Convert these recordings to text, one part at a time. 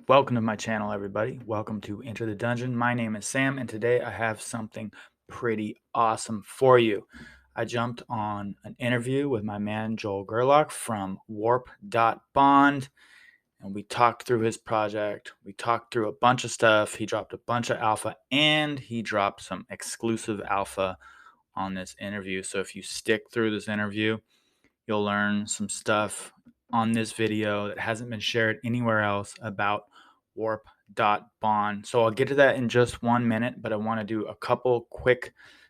Welcome to my channel, everybody. Welcome to Enter the Dungeon. My name is Sam, and today I have something pretty awesome for you. I jumped on an interview with my man Joel Gerlach from WARP.Bond, and we talked through his project. We talked through a bunch of stuff. He dropped a bunch of alpha, and he dropped some exclusive alpha on this interview. So if you stick through this interview, you'll learn some stuff on this video that hasn't been shared anywhere else about warp.bond. So I'll get to that in just 1 minute, but I want to do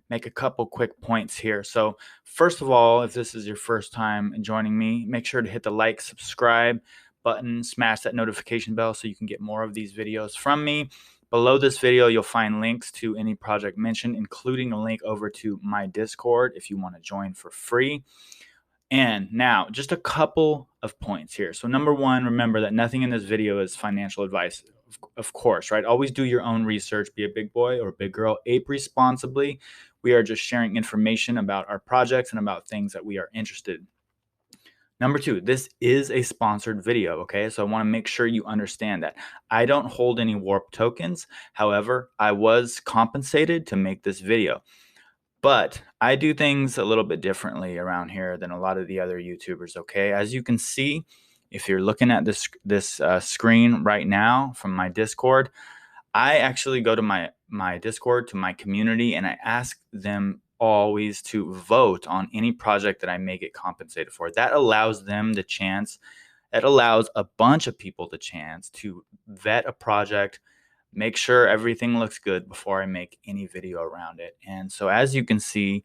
make a couple quick points here. So first of all, if this is your first time joining me, make sure to hit the like, subscribe button, smash that notification bell so you can get more of these videos from me. Below this video, you'll find links to any project mentioned, including a link over to my Discord if you want to join for free. And now, just a couple of points here. So number one, remember that nothing in this video is financial advice, of course, right? Always do your own research. Be a big boy or a big girl. Ape responsibly. We are just sharing information about our projects and about things that we are interested in. Number two, this is a sponsored video, okay? So I want to make sure you understand that. I don't hold any warp tokens. However, I was compensated to make this video. But I do things a little bit differently around here than a lot of the other YouTubers, okay? As you can see, if you're looking at this screen right now from my Discord, I actually go to my Discord, to my community, and I ask them always to vote on any project that I may get compensated for. That allows them the chance, it allows a bunch of people the chance to vet a project, make sure everything looks good before I make any video around it. And so as you can see,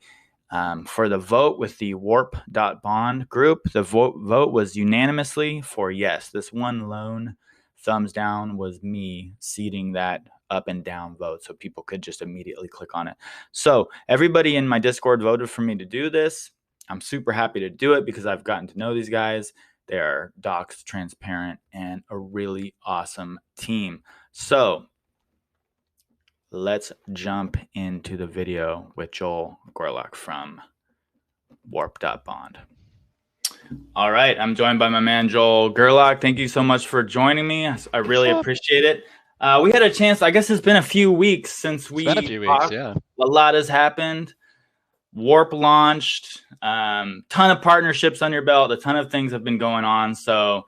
for the vote with the warp.bond group, the vote was unanimously for yes. This one lone thumbs down was me seeding that up and down vote so people could just immediately click on it. So everybody in my Discord voted for me to do this. I'm super happy to do it because I've gotten to know these guys. They are doxed, transparent, and a really awesome team. So let's jump into the video with Joel Gerlach from warp.bond. All right, I'm joined by my man Joel Gerlach. Thank you so much for joining me. I really appreciate it. We had a chance, I guess it's been a few weeks since we talked. Yeah. A lot has happened. Warp launched, ton of partnerships on your belt, a ton of things have been going on. So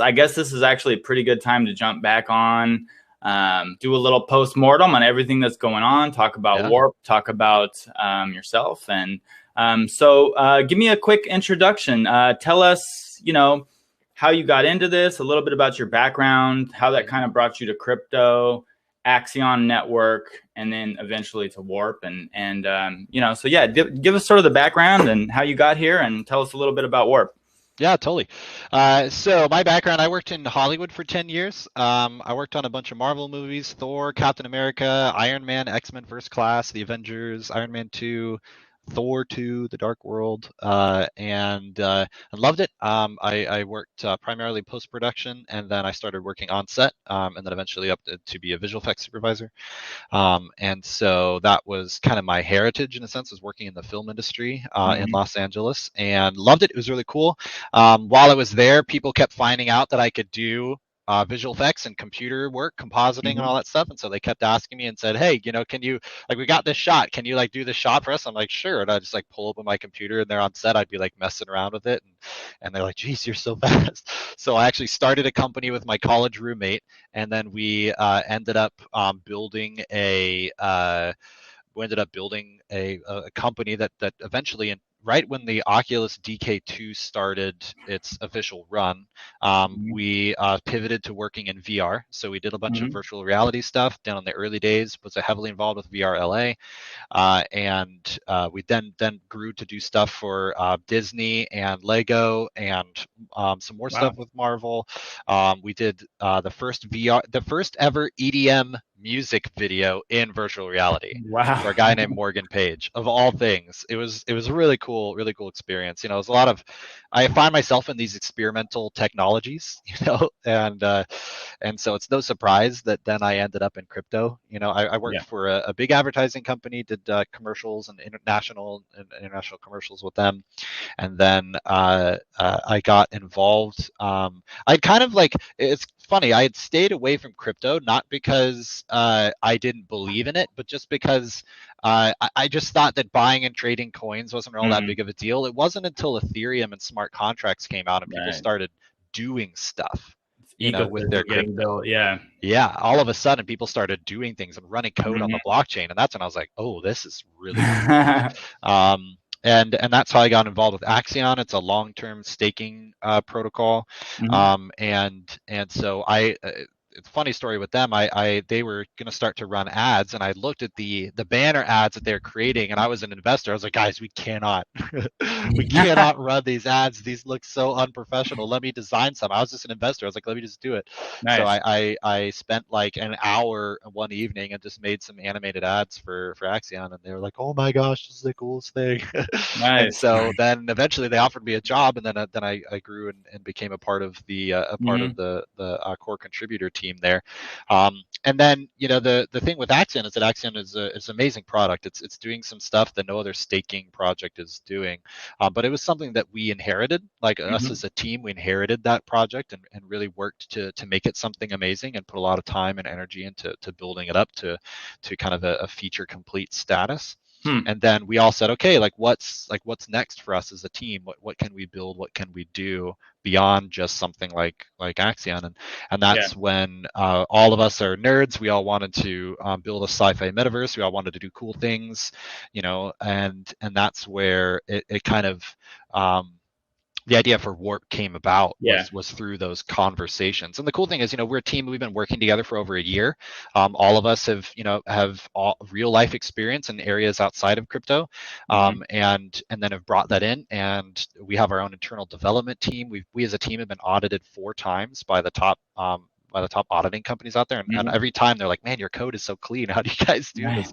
I guess this is actually a pretty good time to jump back on. Do a little post-mortem on everything that's going on, talk about Warp, talk about yourself. And so give me a quick introduction. Tell us, how you got into this, a little bit about your background, how that kind of brought you to crypto, Axion Network, and then eventually to Warp. So yeah, give us sort of the background and how you got here, and tell us a little bit about Warp. Yeah, totally. So my background, I worked in Hollywood for 10 years. I worked on a bunch of Marvel movies, Thor, Captain America, Iron Man, X-Men First Class, The Avengers, Iron Man 2, Thor 2, The Dark World, and I loved it. I worked primarily post-production, and then I started working on set, and then eventually up to be a visual effects supervisor. And so that was kind of my heritage in a sense, was working in the film industry in Los Angeles, and loved it. It was really cool. While I was there, people kept finding out that I could do visual effects and computer work, compositing and all that stuff. And so they kept asking me and said, hey, can you, like, we got this shot, can you like do this shot for us? I'm like, sure. And I just like pull open my computer and they're on set. I'd be like messing around with it. And they're like, geez, you're so fast. So I actually started a company with my college roommate. And then we ended up building a company that eventually, right when the Oculus DK2 started its official run, we pivoted to working in VR. So we did a bunch of virtual reality stuff down in the early days, was heavily involved with VR LA. And we then grew to do stuff for Disney and Lego and some more stuff with Marvel. We did the first ever EDM music video in virtual reality for a guy named Morgan Page, of all things. It was a really cool experience. It was a lot of, I find myself in these experimental technologies, and so it's no surprise that then I ended up in crypto. I worked for a big advertising company, did commercials and international commercials with them, and then I got involved. I kind of like, it's funny. I had stayed away from crypto, not because I didn't believe in it, but just because I just thought that buying and trading coins wasn't all that Mm, big of a deal. It wasn't until Ethereum and smart contracts came out and people right. started doing stuff, with their Ecosystem getting crypto. built. Yeah. Yeah, all of a sudden people started doing things and running code on the Hmm. blockchain, and that's when I was like, oh, this is really cool. And that's how I got involved with Axion. It's a long-term staking protocol, Hmm. and so it's a funny story with them. They were going to start to run ads, and I looked at the banner ads that they're creating, and I was an investor. I was like, guys, we cannot, we cannot run these ads. These look so unprofessional. Let me design some. I was just an investor. I was like, let me just do it. So Nice. I spent like an hour one evening and just made some animated ads for Axion, and they were like, oh my gosh, this is the coolest thing. And Nice. so then eventually they offered me a job, and then I grew and became a part of Hmm. the core contributor team there. And then the thing with Axion is that Axion is an amazing product. It's doing some stuff that no other staking project is doing, but it was something that we inherited. Like us Hmm. as a team, we inherited that project and really worked to make it something amazing and put a lot of time and energy into building it up to kind of a feature complete status. Hmm. And then we all said, okay, what's next for us as a team? What can we build? What can we do beyond just something like Axion? And Yeah. that's when all of us are nerds. We all wanted to build a sci-fi metaverse. We all wanted to do cool things, and that's where it kind of the idea for Warp came about Yeah. was through those conversations. And the cool thing is, we're a team. We've been working together for over a year. All of us have all real life experience in areas outside of crypto, Hmm. and then have brought that in. And we have our own internal development team. We as a team have been audited 4 times by the top auditing companies out there, and Hmm. every time they're like, man, your code is so clean. How do you guys do this?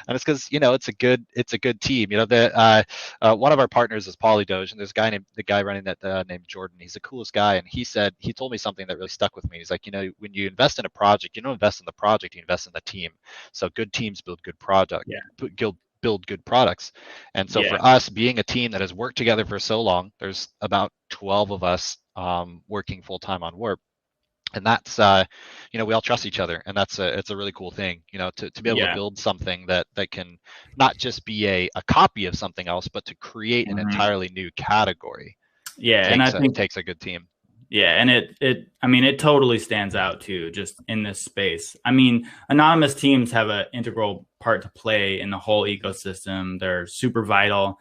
And it's because it's a good team. One of our partners is Polygon, and there's the guy running that named Jordan. He's the coolest guy, and he told me something that really stuck with me. He's like, when you invest in a project, you don't invest in the project, you invest in the team. So good teams build good product, Yeah. build good products. And so Yeah. for us, being a team that has worked together for so long, there's about 12 of us working full time on Warp, and that's we all trust each other, and it's a really cool thing, to be able to Yeah. build something that can not just be a copy of something else, but to create an Hmm. entirely new category. Yeah. And I It think, takes a good team. yeah, and I mean, it totally stands out too, just in this space. I mean, anonymous teams have an integral part to play in the whole ecosystem. They're super vital,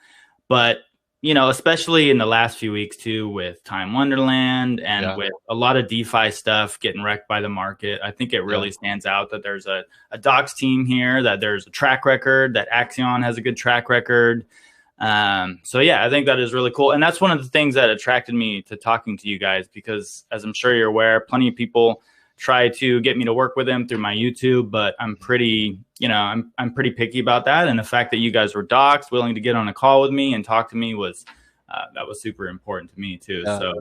but especially in the last few weeks too, with Time Wonderland and Yeah, with a lot of DeFi stuff getting wrecked by the market, I think it yeah, really stands out that there's a docs team here, that there's a track record, that Axion has a good track record. So yeah, I think that is really cool, and that's one of the things that attracted me to talking to you guys, because as I'm sure you're aware, plenty of people try to get me to work with them through my YouTube, but I'm pretty, I'm pretty picky about that, and the fact that you guys were docs, willing to get on a call with me and talk to me was that was super important to me too. yeah, So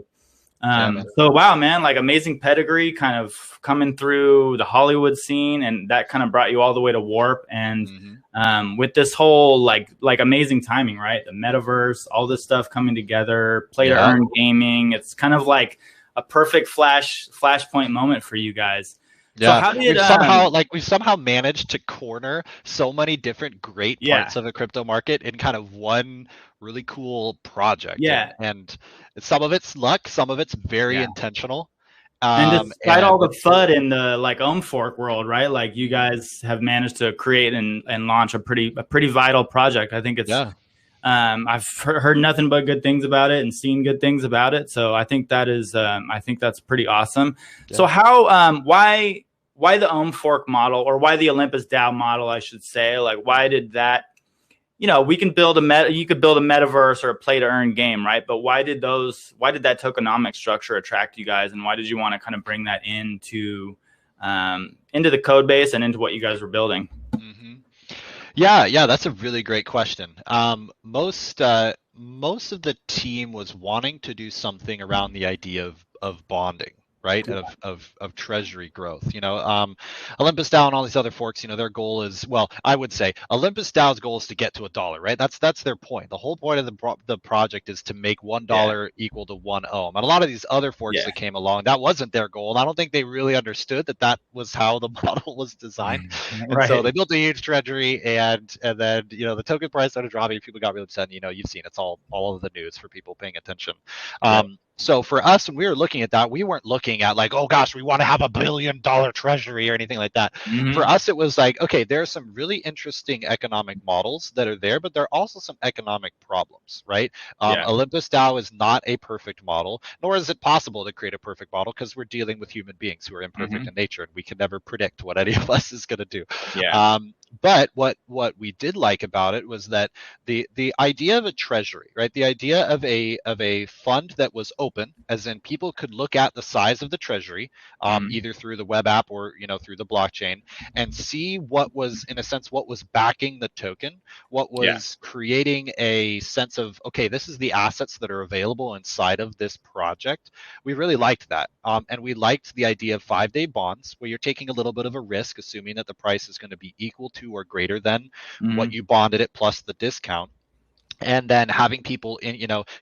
yeah, man. so wow, man, like amazing pedigree kind of coming through the Hollywood scene, and that kind of brought you all the way to Warp. And Hmm. with this whole like amazing timing, right? The metaverse, all this stuff coming together, play to Yeah. earn gaming. It's kind of like a perfect flashpoint moment for you guys. So Yeah, how did we've somehow managed to corner so many different great yeah, parts of the crypto market in kind of one really cool project, yeah, and some of it's luck, some of it's very yeah. intentional. And despite all And the FUD in the like fork world, right? Like you Mhm. guys have managed to create and launch a pretty vital project. I think it's Yeah, I've heard nothing but good things about it and seen good things about it. So I think that is I think that's pretty awesome. So yeah. how why the fork model, or why the Olympus Dao model, I should say? Like why did that, we can build you could build a metaverse or a play to earn game, right? But why did that tokenomic structure attract you guys, and why did you want to kind of bring that into the code base and into what you guys were building? Hmm. Yeah, that's a really great question. Most of the team was wanting to do something around the idea of bonding. right? Of treasury growth. Olympus Dao and all these other forks, their goal is, well, I would say Olympus Dao's goal is to get to $1, right? That's their point. The whole point of the project is to make Yeah. $1 equal to 1 ohm. And a lot of these other forks Yeah. that came along, that wasn't their goal, and I don't think they really understood that was how the model was designed. And so Right. they built a huge treasury, and then the token price started dropping. People got really upset. And, you've seen it's all of the news for people paying attention. Yep. So for us, when we were looking at that, we weren't looking at like, oh gosh, we want to have $1 billion treasury or anything like that. For Hmm. us, it was like, okay, there are some really interesting economic models that are there, but there are also some economic problems, right? Yeah. Olympus Dao is not a perfect model, nor is it possible to create a perfect model because we're dealing with human beings who are imperfect Hmm. in nature, and we can never predict what any of us is going to do. Yeah. But what we did like about it was that the idea of a treasury, right? The idea of a fund that was open, as in people could look at the size of the treasury, Hmm. either through the web app or through the blockchain, and see what was, in a sense, what was backing the token, what Yeah. was creating a sense of, okay, this is the assets that are available inside of this project. We really liked that, and we liked the idea of 5-day bonds, where you're taking a little bit of a risk, assuming that the price is going to be equal to or greater than what Hmm. you bonded it plus the discount, and then having people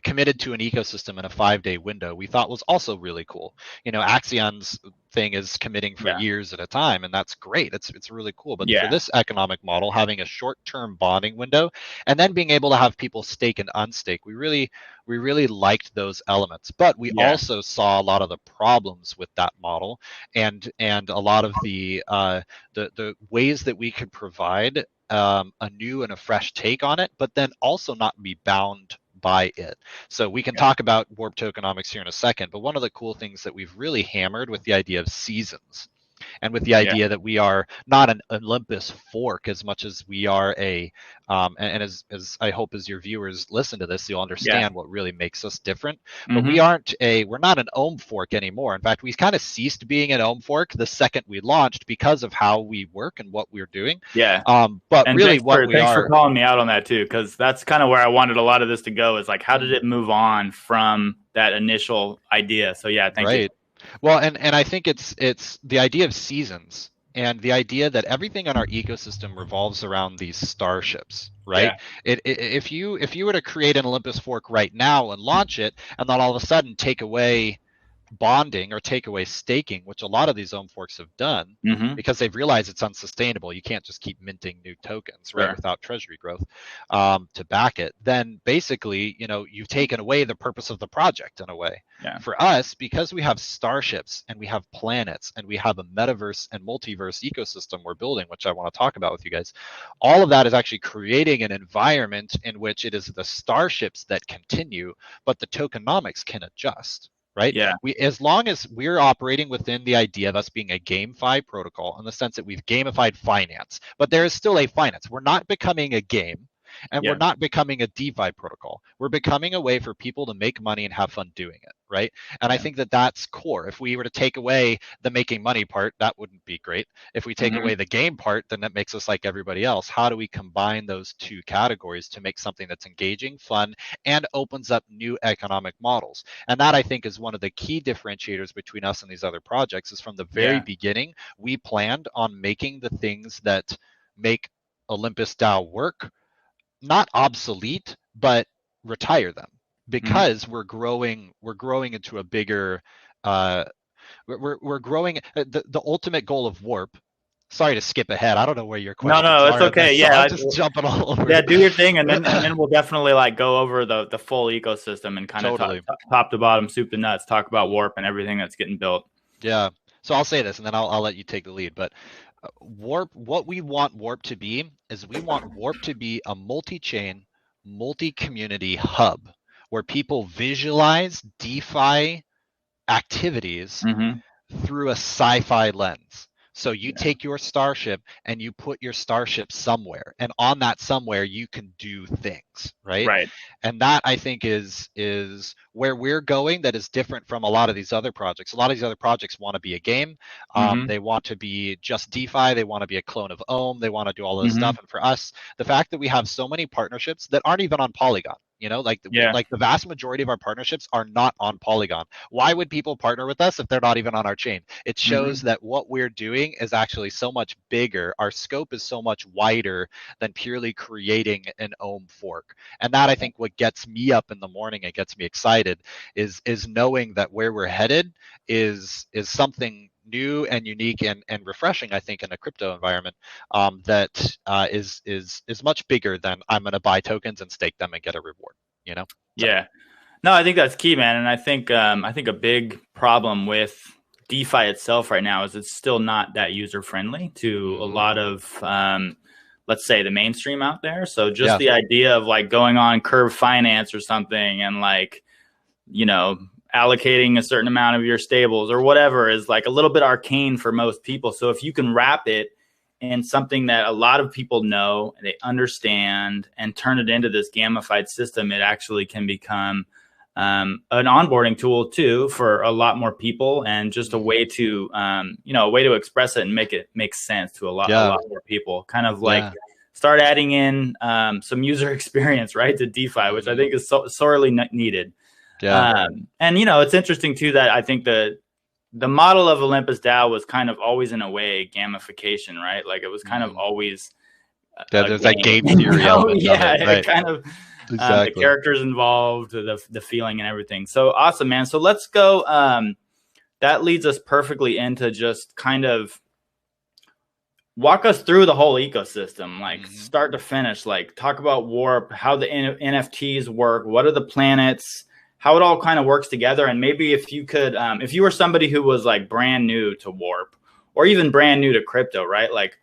committed to an ecosystem in a 5-day window, we thought was also really cool. Axion's thing is committing for Yeah. years at a time, and that's great. It's really cool. But for Yeah. this economic model, having a short-term bonding window and then being able to have people stake and unstake, we really liked those elements. But we Yeah. also saw a lot of the problems with that model, and a lot of the ways that we could provide a new and a fresh take on it, but then also not be bound by it. So we can Yeah. talk about warp tokenomics here in a second, but one of the cool things that we've really hammered with the idea of seasons, and with the Yeah. idea that we are not an Olympus fork as much as we are and as I hope as your viewers listen to this, you'll Yeah. understand what really makes us different. But Hmm. we're not an ohm fork anymore. In fact, we kind of ceased being an ohm fork the second we launched because of how we work and what we're doing. Yeah. But And really, what we thanks for are, calling me out on that too, because that's kind of where I wanted a lot of this to go. Is like, how did it move on from that initial idea? So yeah, thank you. right. Well, and I think it's the idea of seasons and the idea that everything on our ecosystem revolves around these starships, Yeah. right? If you were to create an Olympus fork right now and launch it, and then all of a sudden take away bonding or take away staking, which a lot of these ohm forks have done Hmm. because they've realized it's unsustainable. You can't just keep minting new tokens, right, Sure. without treasury growth to back it. Then basically, you've taken away the purpose of the project in a way. Yeah. For us, because we have starships and we have planets and we have a metaverse and multiverse ecosystem we're building, which I want to talk about with you guys, all of that is actually creating an environment in which it is the starships that continue, but the tokenomics can adjust, right? Yeah. As long as we're operating within the idea of us being a GameFi protocol in the sense that we've gamified finance, but there is still a finance. We're not becoming a game, and we're Yeah. not becoming a DeFi protocol. We're becoming a way for people to make money and have fun doing it, right? And I Yeah. think that that's core. If we were to take away the making money part, that wouldn't be great. If we take Hmm. away the game part, then that makes us like everybody else. How do we combine those two categories to make something that's engaging, fun, and opens up new economic models? And that, I think, is one of the key differentiators between us and these other projects. Is from the very Yeah. beginning, we planned on making the things that make Olympus Dao work not obsolete, but retire them, Hmm. because we're growing into a bigger uh we're growing the ultimate goal of warp. Sorry to skip ahead. I don't know where your No, questions no, it's are in okay. this, so Yeah. I'm just jumping all over. Yeah, do your thing, and then we'll definitely like go over the full ecosystem and kind of Totally. top to bottom, soup to nuts, talk about warp and everything that's getting built. Yeah. So I'll say this and then I'll let you take the lead. But Warp, what we want Warp to be is we want Warp to be a multi-chain, multi-community hub where people visualize DeFi activities Hmm. through a sci-fi lens. So you Yeah. take your starship and you put your starship somewhere, and on that somewhere you can do things, right? Right. And that, I think, is where we're going that is different from a lot of these other projects. A lot of these other projects want to be a game. Mm-hmm. They want to be just DeFi. They want to be a clone of Ohm. They want to do all this Mm-hmm. stuff. And for us, the fact that we have so many partnerships that aren't even on Polygon, like Yeah. the vast majority of our partnerships are not on Polygon. Why would people partner with us if they're not even on our chain? It shows Mm-hmm. that what we're doing is actually so much bigger. Our scope is so much wider than purely creating an Ohm fork. And that, I think, what gets me up in the morning and gets me excited is knowing that where we're headed is something new and unique and refreshing, I think, in a crypto environment, that is much bigger than I'm going to buy tokens and stake them and get a reward. So Yeah. No, I think that's key, man. And I think a big problem with DeFi itself right now is it's still not that user friendly to a lot of let's say the mainstream out there. So just yeah, the idea of like going on Curve Finance or something and like, you know, allocating a certain amount of your stables or whatever is like a little bit arcane for most people. So if you can wrap it in something that a lot of people know, they understand, and turn it into this gamified system, it actually can become an onboarding tool too for a lot more people, and just a way to a way to express it and make it make sense to a yeah, lot more people. Kind of like yeah. start adding in some user experience, right, to DeFi, which I think is sorely needed. Yeah. And it's interesting too that I think the model of Olympus Dao was kind of always in a way gamification, right? Like it was kind of always a There's that game, game theory element of Yeah, it, it right? kind of the Exactly. characters involved, the feeling and everything. So awesome, man. So let's go. That leads us perfectly into just kind of walk us through the whole ecosystem, like start to finish. Like talk about Warp, how the NFTs work, what are the planets, how it all kind of works together. And maybe if you could, if you were somebody who was like brand new to Warp or even brand new to crypto, right? Like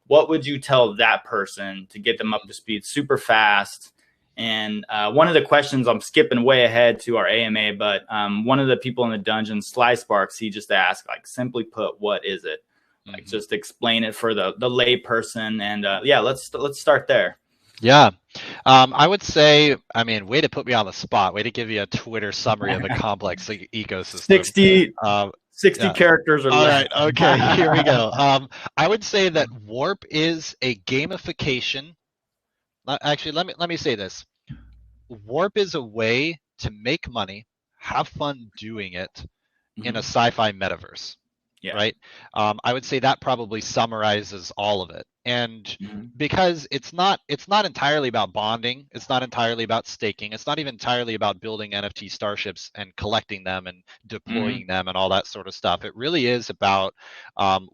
what would you tell that person to get them up to speed super fast? And one of the questions, I'm skipping way ahead to our AMA, but one of the people in the dungeon, Sly Sparks, he just asked, like, simply put, what is it? Like, just explain it for the lay person. And yeah, let's start there. Yeah. I would say, I mean, way to put me on the spot, way to give you a Twitter summary of a complex ecosystem. 60, Um, 60 yeah. characters or All less. right. Okay. Here we go. I would say that Warp is a gamification. Actually, let me say this. Warp is a way to make money, have fun doing it in a sci-fi metaverse. Yeah. Right? I would say that probably summarizes all of it. And because it's not entirely about bonding, it's not entirely about staking, it's not even entirely about building NFT starships and collecting them and deploying them and all that sort of stuff. It really is about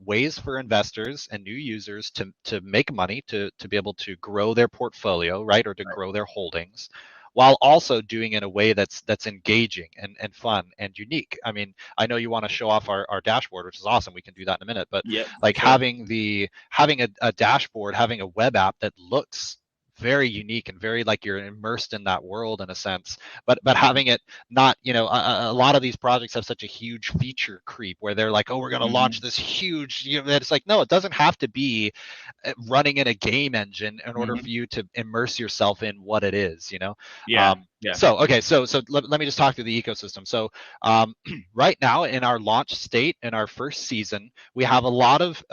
ways for investors and new users to make money, to be able to grow their portfolio, right, or to grow their holdings, while also doing it in a way that's engaging and fun and unique. I mean, I know you want to show off our dashboard, which is awesome. We can do that in a minute. But like having a dashboard, having a web app that looks very unique and very like you're immersed in that world in a sense, but having it not, a lot of these projects have such a huge feature creep where they're like, oh, we're going to launch this huge, that it's like, no, it doesn't have to be running in a game engine in order for you to immerse yourself in what it is. Yeah. So okay, so let me just talk through the ecosystem. So right now in our launch state, in our first season, we have a lot of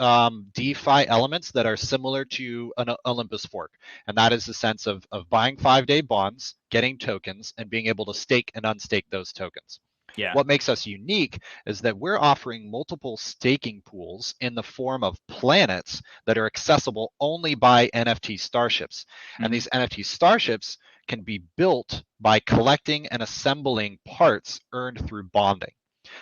DeFi elements that are similar to an Olympus fork, and that is the sense of buying 5-day bonds, getting tokens, and being able to stake and unstake those tokens. Yeah. What makes us unique is that we're offering multiple staking pools in the form of planets that are accessible only by NFT starships. And these NFT starships can be built by collecting and assembling parts earned through bonding.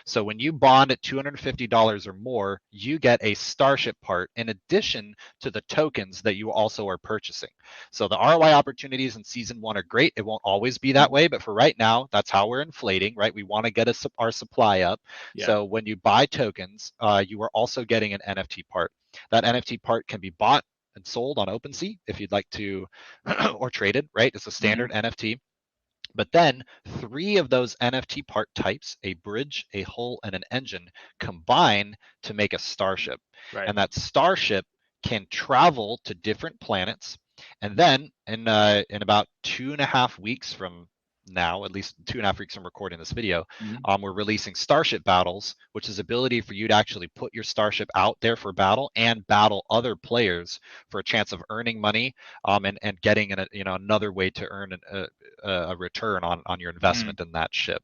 So when you bond at $250 or more, you get a starship part in addition to the tokens that you also are purchasing. So the ROI opportunities in season 1 are great. It won't always be that way, but for right now, that's how we're inflating, right? We want to get our supply up. Yeah. So when you buy tokens, you are also getting an NFT part. That NFT part can be bought and sold on Opensea if you'd like to, or traded, right? It's a standard NFT. But then 3 of those NFT part types, a bridge, a hull, and an engine, combine to make a starship. Right. And that starship can travel to different planets. And then in about 2.5 weeks from now, at least 2.5 weeks from recording this video, Mhm. we're releasing Starship Battles, which is ability for you to actually put your Starship out there for battle and battle other players for a chance of earning money, and getting another way to earn a return on your Mm. investment in that ship.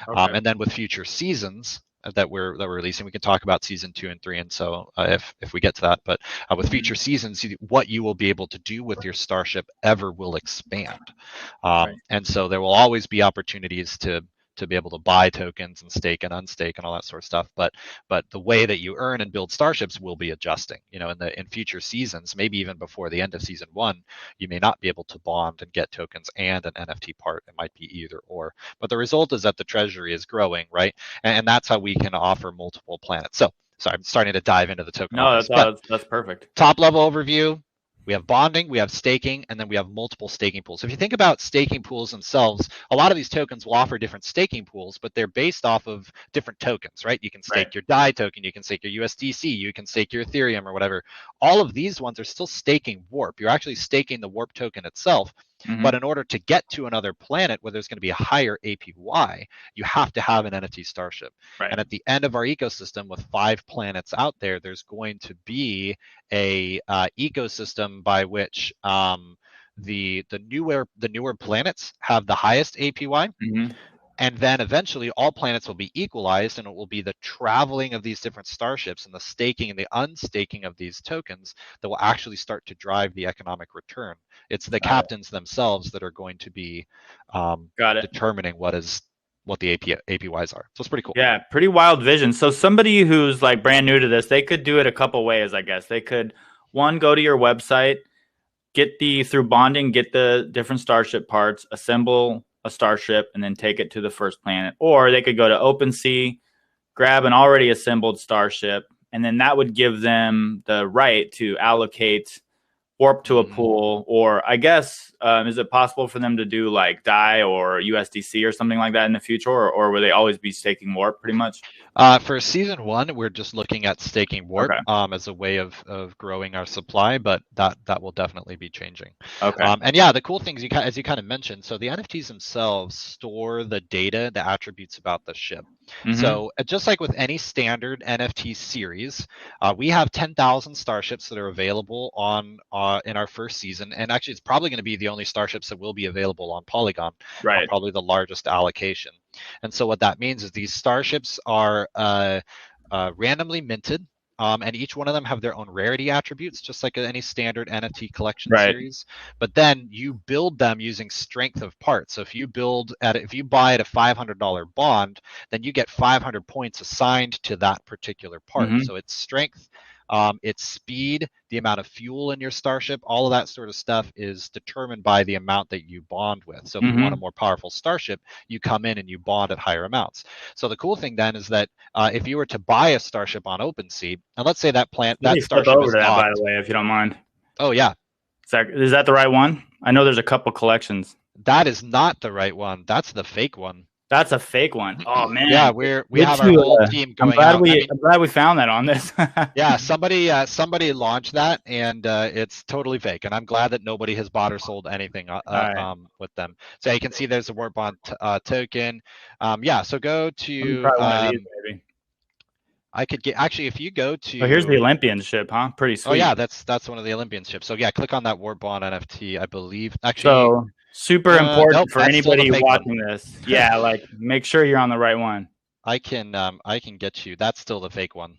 Okay. And then with future seasons that we're releasing, we can talk about season 2 and 3, and so if we get to that. But with Mhm. future seasons, what you will be able to do with your starship ever will expand, Right. and so there will always be opportunities to be able to buy tokens and stake and unstake and all that sort of stuff. But the way that you earn and build starships will be adjusting. In future seasons, maybe even before the end of season 1, you may not be able to bond and get tokens and an NFT part. It might be either or. But the result is that the treasury is growing, right? And that's how we can offer multiple planets. So sorry, I'm starting to dive into the No, tokenomics. But that's perfect. top level overview, we have bonding, we have staking, and then we have multiple staking pools. If you think about staking pools themselves, a lot of these tokens will offer different staking pools, but they're based off of different tokens, right? You can Right. stake your DAI token, you can stake your USDC, you can stake your Ethereum or whatever. All of these ones are still staking warp. You're actually staking the warp token itself. But Mhm. in order to get to another planet where there's going to be a higher APY, you have to have an NFT starship. Right. And at the end of our ecosystem, with 5 planets out there, there's going to be a ecosystem by which the newer planets have the highest APY, Mhm. and then eventually all planets will be equalized, and it will be the traveling of these different starships and the staking and the unstaking of these tokens that will actually start to drive the economic return. It's the Got it. captains themselves that are going to be Got it. determining what the APYs are. So it's pretty cool. Yeah, pretty wild vision. So somebody who's like brand new to this, they could do it a couple ways, I guess. They could one go to your website, get the through bonding, get the different starship parts, assemble a starship, and then take it to the first planet. Or they could go to Opensea, grab an already assembled starship, and then that would give them the right to allocate warp to a Mm-hmm. pool. Or I guess is it possible for them to do like DAI or USDC or something like that in the future, or will they always be staking warp pretty much? For season 1, we're just looking at staking warp Okay. as a way of growing our supply, but that will definitely be changing. Okay. And yeah, the cool things as you kind of mentioned, so the NFTs themselves store the data, the attributes about the ship. Mm-hmm. So just like with any standard NFT series, we have 10,000 starships that are available on in our first season, and actually, it's probably going to be the only starships that will be available on Polygon, Right. probably the largest allocation. And so what that means is these starships are randomly minted, and each one of them have their own rarity attributes, just like any standard NFT collection Right. series. But then you build them using strength of parts. So if you buy at a $500 bond, then you get 500 points assigned to that particular part. Mm-hmm. So it's strength, its speed, the amount of fuel in your starship, all of that sort of stuff is determined by the amount that you bond with. So if you want a Mm-hmm. more powerful starship, you come in and you bond at higher amounts. So the cool thing then is that if you were to buy a starship on Opensea, and let's say Let me that flip starship over is to that, by docked. the way, if you don't mind. Oh yeah, Is that the right one? I know there's a couple collections. that is not the right one. That's the fake one. That's a fake one. Oh Yeah, man, we good have our to. whole team I'm going glad out. I we. mean, I'm glad we found that on this. yeah, somebody launched that, and it's totally fake. And I'm glad that nobody has bought or sold anything All right. with them. So you can see there's a WARP.Bond token. Yeah, so go Let me to try one of these, maybe. I could get actually if you go Oh, here's the to Olympian ship, huh? Pretty oh yeah, sweet. that's one of the Olympian ships. So yeah, click on that WARP.Bond NFT. I believe actually So super important nope, for that's still the anybody fake one. watching this. Yeah, like make sure you're on the right one. I can get you. That's still the fake one.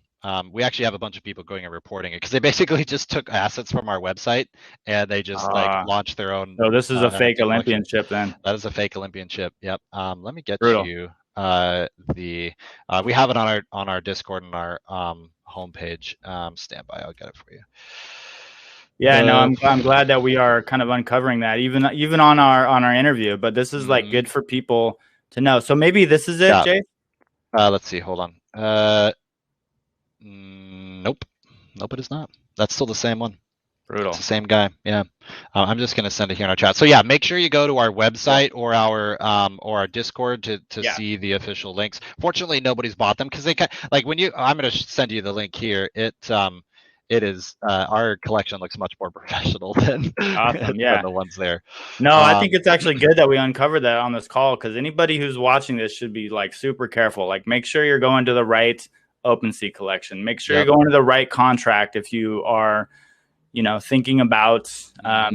We actually have a bunch of people going and reporting it because they basically just took assets from our website and they just like Uh, launched their own so this is a fake NFT collection. Olympian ship then. That is a fake Olympian ship. Yep. Let me get Brutal. you the we have it on our Discord and our homepage. Stand by, I'll get it for you. Yeah, no, I'm glad that we are kind of uncovering that even on our interview. But this is like good for people to know. So maybe this is it, yeah. Jay. Let's see. Hold on. Nope. Nope, it is not. That's still the same one. Brutal. It's the same guy. Yeah. I'm just gonna send it here in our chat. So yeah, make sure you go to our website or our Discord to see the official links. Fortunately, nobody's bought them because they like when you. I'm gonna send you the link here. it is our collection looks much more professional than Awesome. than Yeah. the ones there. No, I think it's actually good that we uncovered that on this call, because anybody who's watching this should be like super careful. Like, make sure you're going to the right OpenSea collection. Make sure Yep. you're going to the right contract if you are, thinking about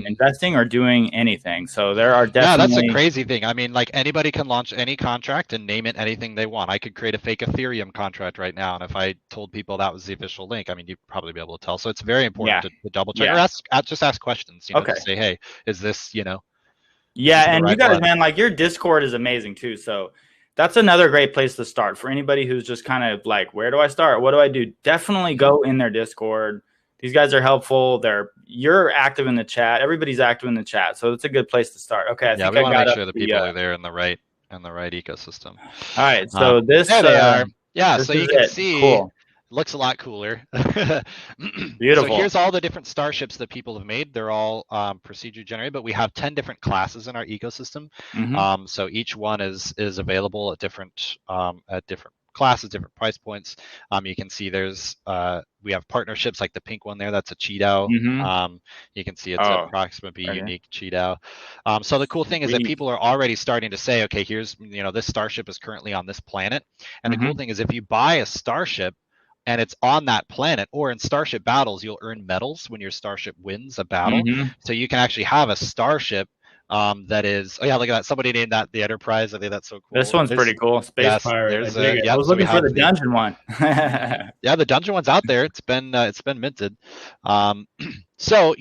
investing or doing anything. So there are Yeah, that's a definitely, crazy thing. I mean, like anybody can launch any contract and name it anything they want. I could create a fake Ethereum contract right now, and if I told people that was the official link, I mean, you'd probably be able to tell. So it's very important yeah, to double check or yeah. just ask questions. Okay. To say, hey, is this is Yeah, this the and you right guys, one? man, like your Discord is amazing too. So that's another great place to start for anybody who's just kind of like, where do I start? What do I do? Definitely go in their Discord. These guys are helpful. You're active in the chat. Everybody's active in the chat, so it's a good place to start. Okay, I Yeah, think we I want to got make up sure the the. people are there in the right ecosystem. All right, so There they are. Yeah, this so is you can it. see Cool, looks a lot cooler. So beautiful. here's all the different starships that people have made. They're all procedure generated, but we have 10 different classes in our ecosystem. Mm-hmm. So each one is available at different classes, different price points. You can see we have partnerships like the pink one there. That's a Cheeto. Mm-hmm. You can see it's Oh, approximately okay. unique Cheeto. So the cool thing is that Sweet. people are already starting to say, okay, here's this starship is currently on this planet, and the cool Mm-hmm. thing is if you buy a starship and it's on that planet, or in starship battles, you'll earn medals when your starship wins a battle. Mm-hmm. So you can actually have a starship that is, oh yeah, look at that. Somebody named that the Enterprise. I think that's so This cool. one's pretty cool. Space Yes, pirate. I there's dig it. I yep. was So we looking for have the the dungeon one. yeah, the dungeon one's out there. It's been minted. Um, so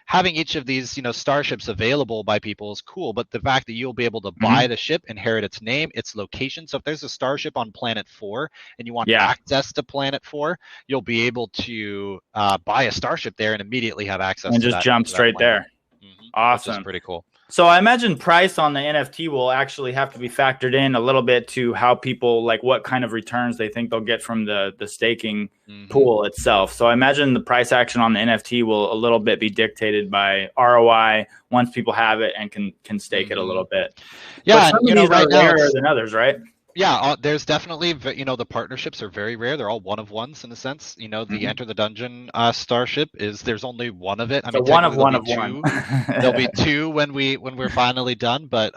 having each of these starships available by people is cool, but the fact that you'll be able to buy Mm-hmm. the ship, inherit its name, its location. So if there's a starship on planet 4 and you want Yeah, access to planet 4, you'll be able to buy a starship there and immediately have access and to just that jump straight planet, there. which is Awesome. pretty cool. So I imagine price on the NFT will actually have to be factored in a little bit to how people, like, what kind of returns they think they'll get from the staking pool itself. So I imagine the price action on the NFT will a little bit be dictated by ROI once people have it and can stake it a little bit. But Yeah, some and of these are right now rarer it's than others, right? yeah, there's definitely the partnerships are very rare. They're all one of ones in a sense. The Mm-hmm. Enter the Dungeon starship there's only one of it. I So mean, one of technically there'll one be of one. two. There'll be two when we're finally done, but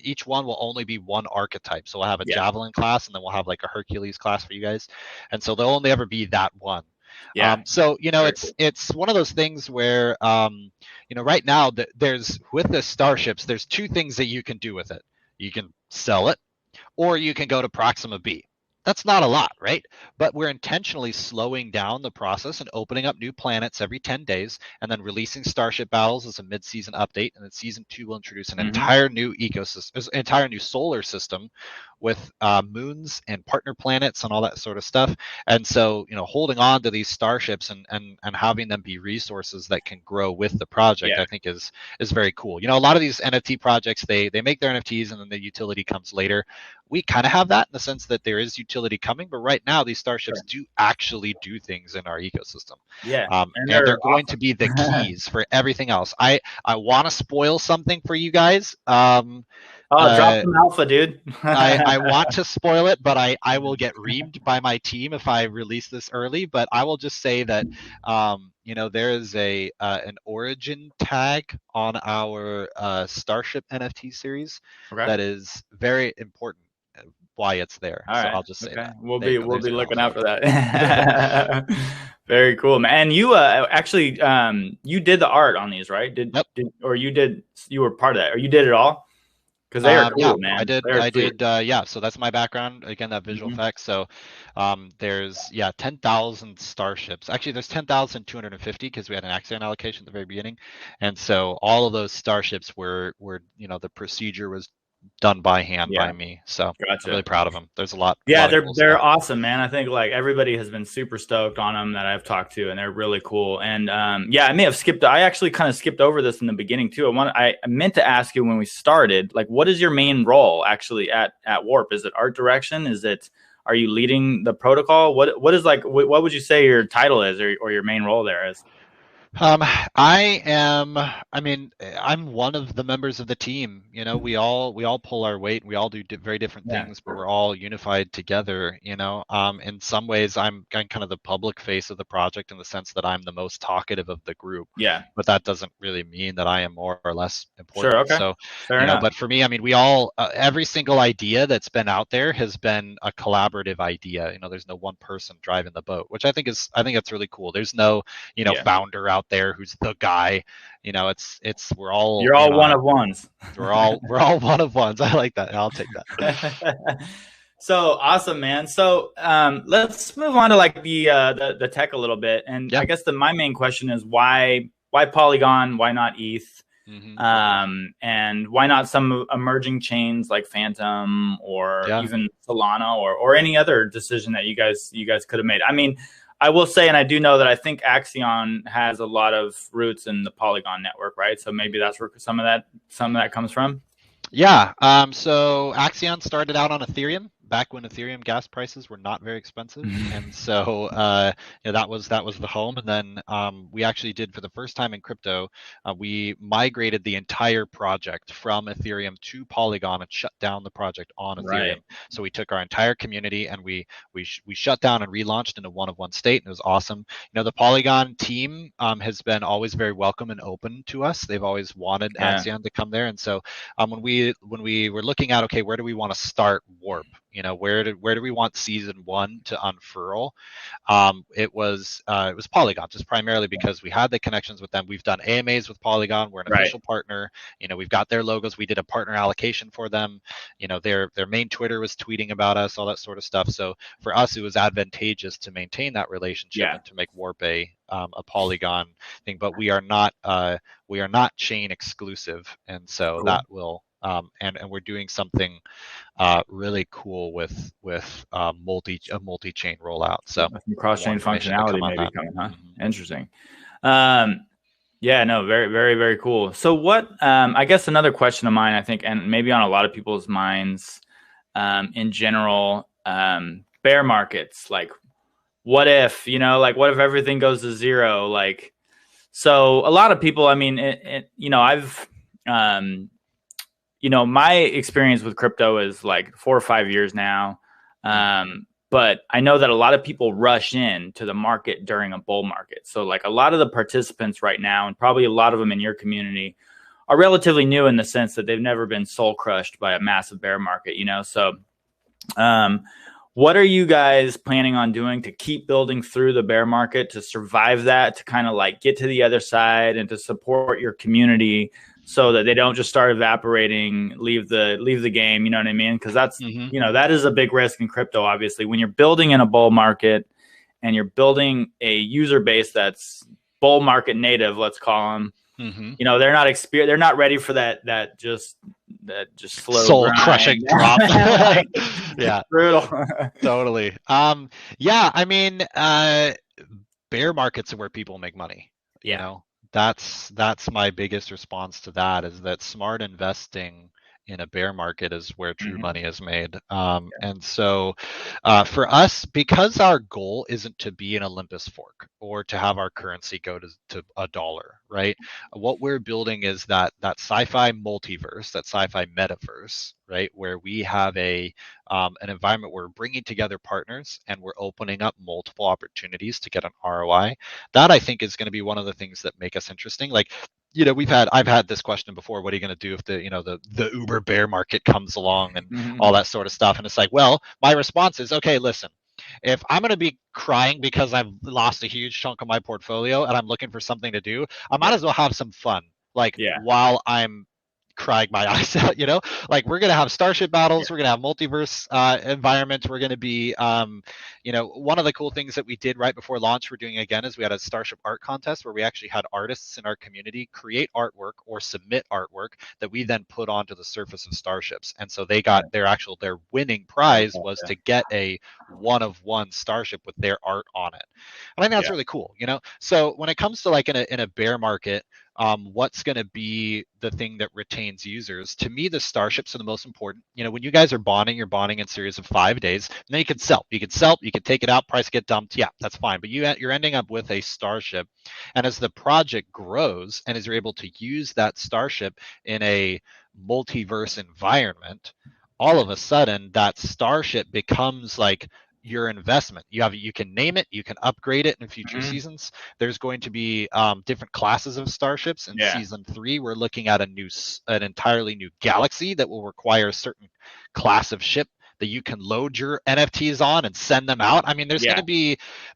each one will only be one archetype. So we'll have a Yeah, Javelin class, and then we'll have like a Hercules class for you guys, and so there'll only ever be that one. yeah, So very cool. it's one of those things where right now there's with the starships, there's two things that you can do with it. You can sell it, or you can go to Proxima B. That's not a lot, right? But we're intentionally slowing down the process and opening up new planets every 10 days and then releasing Starship Battles as a mid-season update. And then season 2 will introduce an Mm-hmm. entire new ecosystem, an entire new solar system with moons and partner planets and all that sort of stuff. And so, holding on to these starships and having them be resources that can grow with the project, Yeah, I think is very cool. A lot of these NFT projects, they make their NFTs and then the utility comes later. We kind of have that in the sense that there is utility coming, but right now these starships sure. do actually do things in our ecosystem, Yeah, and and they're they're going to be the awesome. keys for everything else. I want to spoil something for you guys. Oh, drop Uh, some alpha, dude. I want to spoil it, but I will get reamed by my team if I release this early. But I will just say that there is an origin tag on our Starship NFT series Okay. that is very important why it's there. All So right. I'll just say Okay. that. We'll There you be go. we'll There's be your looking alpha. out for that. Very cool, man. And you actually you did the art on these, right? Yep. You were part of that, or you did it all? Because they are Yeah, cool, I man. did. They're I sweet. did. Yeah, so that's my background. Again, that visual Hmm. effects. So, there's 10,000 starships. Actually, there's 10,250 because we had an accident allocation at the very beginning, and so all of those starships were the procedure was done by hand by Yeah, me. So I'm really gotcha. proud of them. There's a lot Yeah, of cool stuff. they're awesome, man. I think like everybody has been super stoked on them that I've talked to, and they're really cool. And yeah, I may have skipped. I actually kind of skipped over this in the beginning too. I meant to ask you when we started, like, what is your main role actually at Warp? Is it art direction? Are you leading the protocol? What is like what would you say your title is or your main role there is? I am, I mean, I'm one of the members of the team. You know, we all pull our weight. We all do very different Yeah. things, but we're all unified together, you know. In some ways, I'm kind of the public face of the project in the sense that I'm the most talkative of the group, Yeah. but that doesn't really mean that I am more or less Sure. important. Okay. So, Fair you know, enough. but for me, I mean, we all, every single idea that's been out there has been a collaborative idea. You know, there's no one person driving the boat, which I think that's really cool. There's no, you know, Yeah. founder out there who's the guy. You know, it's we're all, You're you all one know, of ones. we're all one of ones. I like that. I'll take that. So awesome, man. So let's move on to like the tech a little bit. And Yeah. I guess my main question is why Polygon? Why not ETH? Hmm. And why not some emerging chains like Phantom or Yeah. even Solana or any other decision that you guys could have made? I mean, I will say, and I do know that I think Axion has a lot of roots in the Polygon network, right? So maybe that's where some of that comes from. Yeah. So Axion started out on Ethereum back when Ethereum gas prices were not very expensive, and so you know, that was the home. And then we actually did for the first time in crypto, we migrated the entire project from Ethereum to Polygon and shut down the project on Ethereum. Right. So we took our entire community and we shut down and relaunched in a one of one state, and it was awesome. You know, the Polygon team has been always very welcome and open to us. They've always wanted Yeah. Axion to come there, and so when we were looking at, okay, where do we want to start Warp? You know, where do we want season one to unfurl? It was Polygon, just primarily because we had the connections with them. We've done AMAs with Polygon. We're an Right. official partner. You know, we've got their logos. We did a partner allocation for them. You know, their main Twitter was tweeting about us, all that sort of stuff. So for us, it was advantageous to maintain that relationship Yeah. and to make Warp a Polygon thing. But we are not chain exclusive, and so Cool. that will and we're doing something really cool with a multi chain rollout. So Some cross more chain information to functionality come on maybe that. coming, huh? Mhm. Interesting. Um, yeah, no, very cool. So what? I guess another question of mine, I think, and maybe on a lot of people's minds, in general, bear markets. Like, what if what if everything goes to zero? Like, so a lot of people. I mean, I've my experience with crypto is like 4 or 5 years now. But I know that a lot of people rush in to the market during a bull market. So like a lot of the participants right now, and probably a lot of them in your community, are relatively new in the sense that they've never been soul crushed by a massive bear market, So what are you guys planning on doing to keep building through the bear market, to survive that, to kind of like get to the other side and to support your community so that they don't just start evaporating, leave the game, you know what I mean? Because that's, Hmm. that is a big risk in crypto, obviously. When you're building in a bull market and you're building a user base that's bull market native, let's call them, Hmm. they're not ready for that just slow Soul grind. crushing drop. Like, it's Yeah, brutal. totally. Yeah, I mean, bear markets are where people make money. You Yeah. know, that's my biggest response to that, is that smart investing in a bear market is where true Mhm. money is made. And so for us, because our goal isn't to be an Olympus fork or to have our currency go to a dollar, right? What we're building is that sci-fi multiverse, that sci-fi metaverse, right? Where we have an environment where we're bringing together partners and we're opening up multiple opportunities to get an ROI. That I think is going to be one of the things that make us interesting. Like, you know, I've had this question before. What are you going to do if the Uber bear market comes along and all Mhm. that sort of stuff? And it's like, well, my response is, okay, listen, if I'm going to be crying because I've lost a huge chunk of my portfolio and I'm looking for something to do, I might Yeah. as well have some fun, like Yeah. while I'm crying my eyes out. You know, like we're gonna have starship Yeah. battles, we're gonna have multiverse environments, we're gonna be you know, one of the cool things that we did right before launch we're doing again is we had a starship art contest where we actually had artists in our community create artwork or submit artwork that we then put onto the surface of starships, and so they got their winning prize was to get a one of one starship with their art on it. And I think that's Yeah. really cool, you know? So when it comes to like in a bear market, what's going to be the thing that retains users? To me, the starships are the most important. You know, when you guys are bonding, you're bonding in series of 5 days, and then you can sell. You can sell, you can take it out, price get dumped. Yeah, that's fine. But you're ending up with a starship, and as the project grows, and as you're able to use that starship in a multiverse environment, all of a sudden that starship becomes like your investment. You can name it, you can upgrade it in future Hmm. seasons. There's going to be different classes of starships. In Yeah. season 3, we're looking at an entirely new galaxy that will require a certain class of ship that you can load your NFTs on and send them out. I mean, Yeah.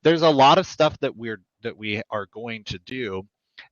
there's a lot of stuff that we are going to do.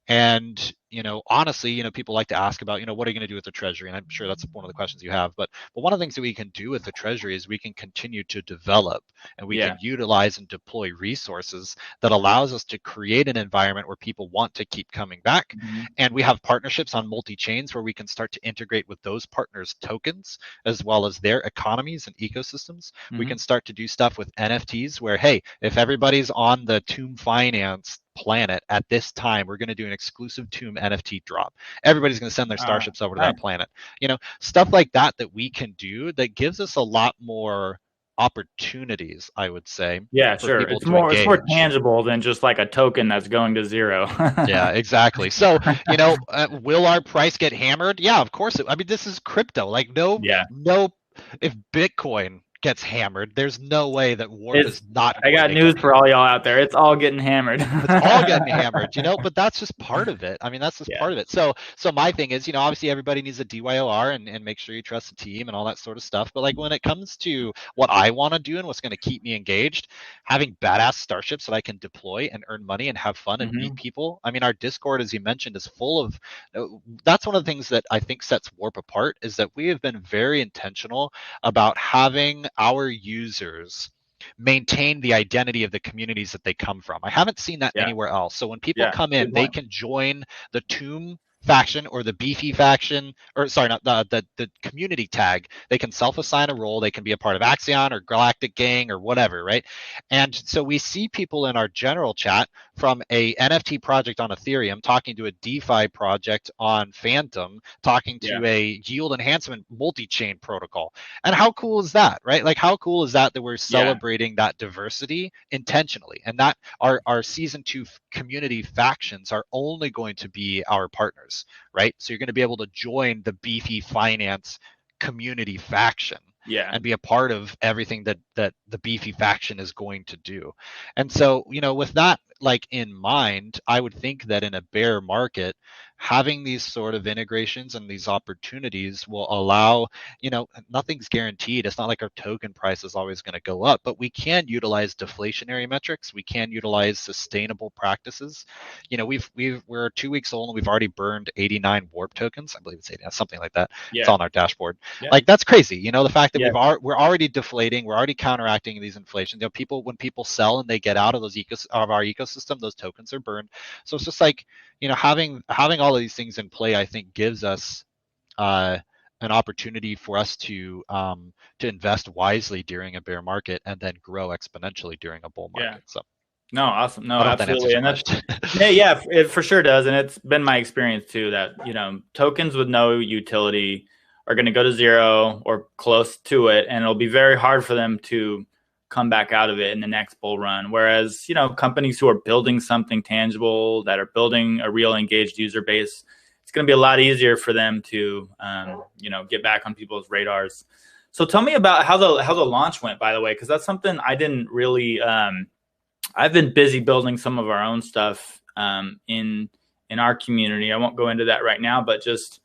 And, you know, honestly, you know, people like to ask about, you know, what are you going to do with the treasury? And I'm sure that's one of the questions you have. But one of the things that we can do with the treasury is we can continue to develop, and we Yeah. can utilize and deploy resources that allows us to create an environment where people want to keep coming back. Hmm. And we have partnerships on multi-chains where we can start to integrate with those partners' tokens as well as their economies and ecosystems. We Hmm. can start to do stuff with NFTs where, hey, if everybody's on the Tomb Finance planet at this time, we're going to do an exclusive Tomb NFT drop. Everybody's going to send their starships over to Nice. that planet. You know, stuff like that we can do that gives us a lot more opportunities, I would say, Yeah, for sure. people It's to more engage. tangible than just like a token that's going to zero. Yeah, exactly. So, you know, will our price get hammered? Yeah, of course. I mean, this is crypto. Like, Yeah. no, if Bitcoin gets hammered, there's no way that Warp It's is not I going got to get news for hammered. all y'all out there. It's all getting hammered. It's all getting hammered, you know, but that's just part of it. I mean, that's just Yeah. part of it. So my thing is, you know, obviously everybody needs a DYOR and make sure you trust the team and all that sort of stuff. But like when it comes to what I want to do and what's going to keep me engaged, having badass starships that I can deploy and earn money and have fun and meet Hmm. people. I mean, our Discord, as you mentioned, is full of that's one of the things that I think sets Warp apart is that we have been very intentional about having our users maintain the identity of the communities that they come from. I haven't seen that Yeah. anywhere else. So when people Yeah. come Good in, they point. can join the Tomb faction or the Beefy faction, or sorry, not the community tag. They can self-assign a role. They can be a part of Axion or Galactic Gang or whatever, right? And so we see people in our general chat from a NFT project on Ethereum talking to a DeFi project on Phantom, talking Yeah. to a yield enhancement multi-chain protocol. And how cool is that, right? Like, how cool is that we're Yeah. celebrating that diversity intentionally, and that our season 2 community factions are only going to be our partners, right? So you're going to be able to join the Beefy Finance community faction Yeah. and be a part of everything that the Beefy faction is going to do. And so, you know, with that like in mind, I would think that in a bear market, having these sort of integrations and these opportunities will allow, you know, nothing's guaranteed. It's not like our token price is always going to go up, but we can utilize deflationary metrics. We can utilize sustainable practices. You know, we're 2 weeks old and we've already burned 89 warp tokens. I believe it's 80, something like that. It's Yeah. on our dashboard. Yeah. Like that's crazy. You know, the fact that Yeah. we're already deflating, we're already counteracting these inflations. You know, when people sell and they get out of our ecosystem, those tokens are burned. So it's just like, you know, having all of these things in play, I think gives us uh, an opportunity for us to invest wisely during a bear market and then grow exponentially during a bull Yeah. market. So No, awesome. No, I don't know if that answers absolutely. your And that's, question. yeah, yeah, it for sure does. And it's been my experience too that, tokens with no utility are going to go to zero or close to it. And it'll be very hard for them to come back out of it in the next bull run. Whereas, companies who are building something tangible, that are building a real engaged user base, it's going to be a lot easier for them to, get back on people's radars. So tell me about how the launch went, by the way, because that's something I didn't really, I've been busy building some of our own stuff in our community. I won't go into that right now, but just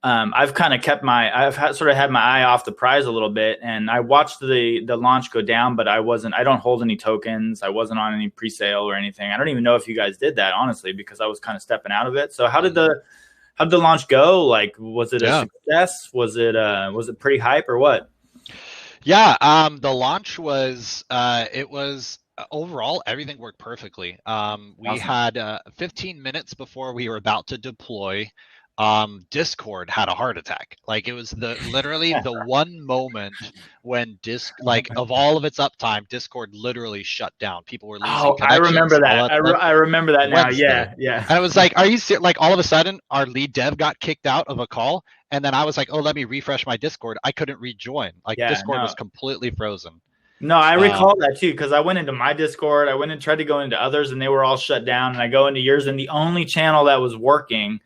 I've kind of sort of had my eye off the prize a little bit, and I watched the launch go down, but I don't hold any tokens. I wasn't on any pre-sale or anything. I don't even know if you guys did that, honestly, because I was kind of stepping out of it. So how did the launch go? Like, was it a Yeah. success? Was it pretty hype or what? Yeah, the launch was it was overall everything worked perfectly. We Awesome. had 15 minutes before we were about to deploy. Discord had a heart attack. Like, it was literally the one moment when like, of all of its uptime, Discord literally shut down. People were losing Oh, I remember connections, all that. that stuff. I remember that now. Wednesday. Yeah, yeah, And it was like, are you serious? Like, all of a sudden, our lead dev got kicked out of a call. And then I was like, oh, let me refresh my Discord. I couldn't rejoin. Like, yeah. Discord was No, completely frozen. no, I recall Um, that too because I went into my Discord. I went and tried to go into others, and they were all shut down. And I go into yours, and the only channel that was working,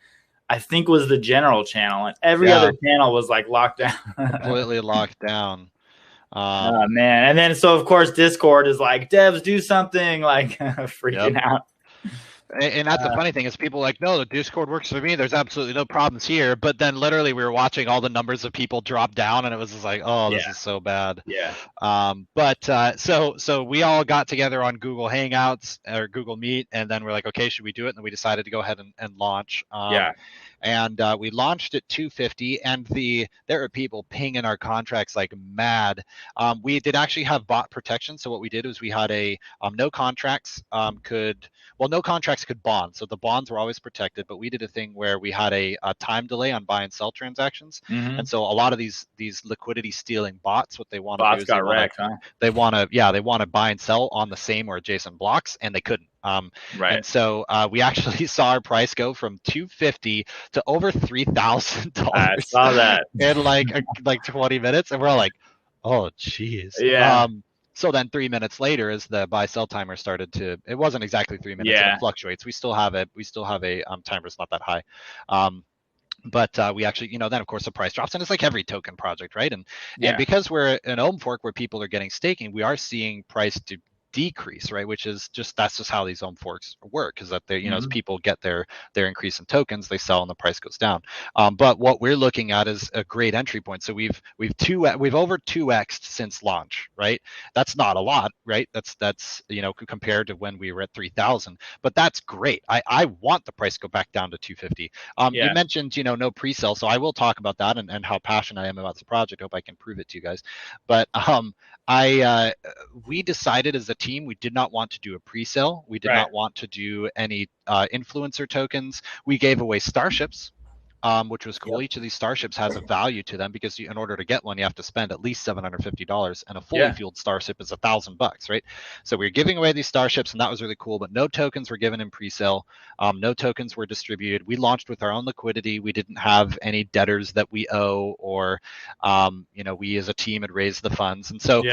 I think, was the general channel, and every yeah, other channle was like locked down. completely locked down. Oh man! And then so of course Discord is like, devs do something, like Yep. freaking out. And that's the funny thing is people are like, no, the Discord works for me. There's absolutely no problems here. But then literally we were watching all the numbers of people drop down, and it was just like, oh, this is so bad. Yeah. So we all got together on Google Hangouts or Google Meet, and then we're like, okay, should we do it? And then we decided to go ahead and launch. Yeah. And we launched at 250, and there are people pinging our contracts like mad. We did actually have bot protection. So what we did was we had a no contracts could bond. So the bonds were always protected, but we did a thing where we had a time delay on buy and sell transactions. Mm-hmm. And so a lot of these liquidity stealing bots, what they want to do is got wrecked, huh? they want to buy and sell on the same or adjacent blocks, and they couldn't. Right. And so we actually saw our price go from 250 to over $3,000. I saw that in like 20 minutes, and we're all like, oh geez. Yeah. So then 3 minutes later, as the buy sell timer started to, it wasn't exactly 3 minutes. Yeah. It fluctuates. We still have a timer. It's not that high. But we actually, then of course the price drops, and it's like every token project, right? And because we're an open fork where people are getting staking, we are seeing price to decrease, right? Which is that's just how these own forks work, is that they, as people get their increase in tokens, they sell and the price goes down. But what we're looking at is a great entry point. So we've over 2x'd since launch, right? That's not a lot, right? That's compared to when we were at 3,000, but that's great. I want the price to go back down to 250. You mentioned no pre-sale, so I will talk about that and how passionate I am about this project. I hope I can prove it to you guys. But we decided as a team we did not want to do a pre-sale. We did not want to do any influencer tokens. We gave away starships, which was cool. Each of these starships has a value to them, because in order to get one, you have to spend at least $750, and a fully fueled starship is $1,000, right? So we were giving away these starships, and that was really cool. But no tokens were given in pre-sale. No tokens were distributed. We launched with our own liquidity. We didn't have any debtors that we owe, or we as a team had raised the funds, and so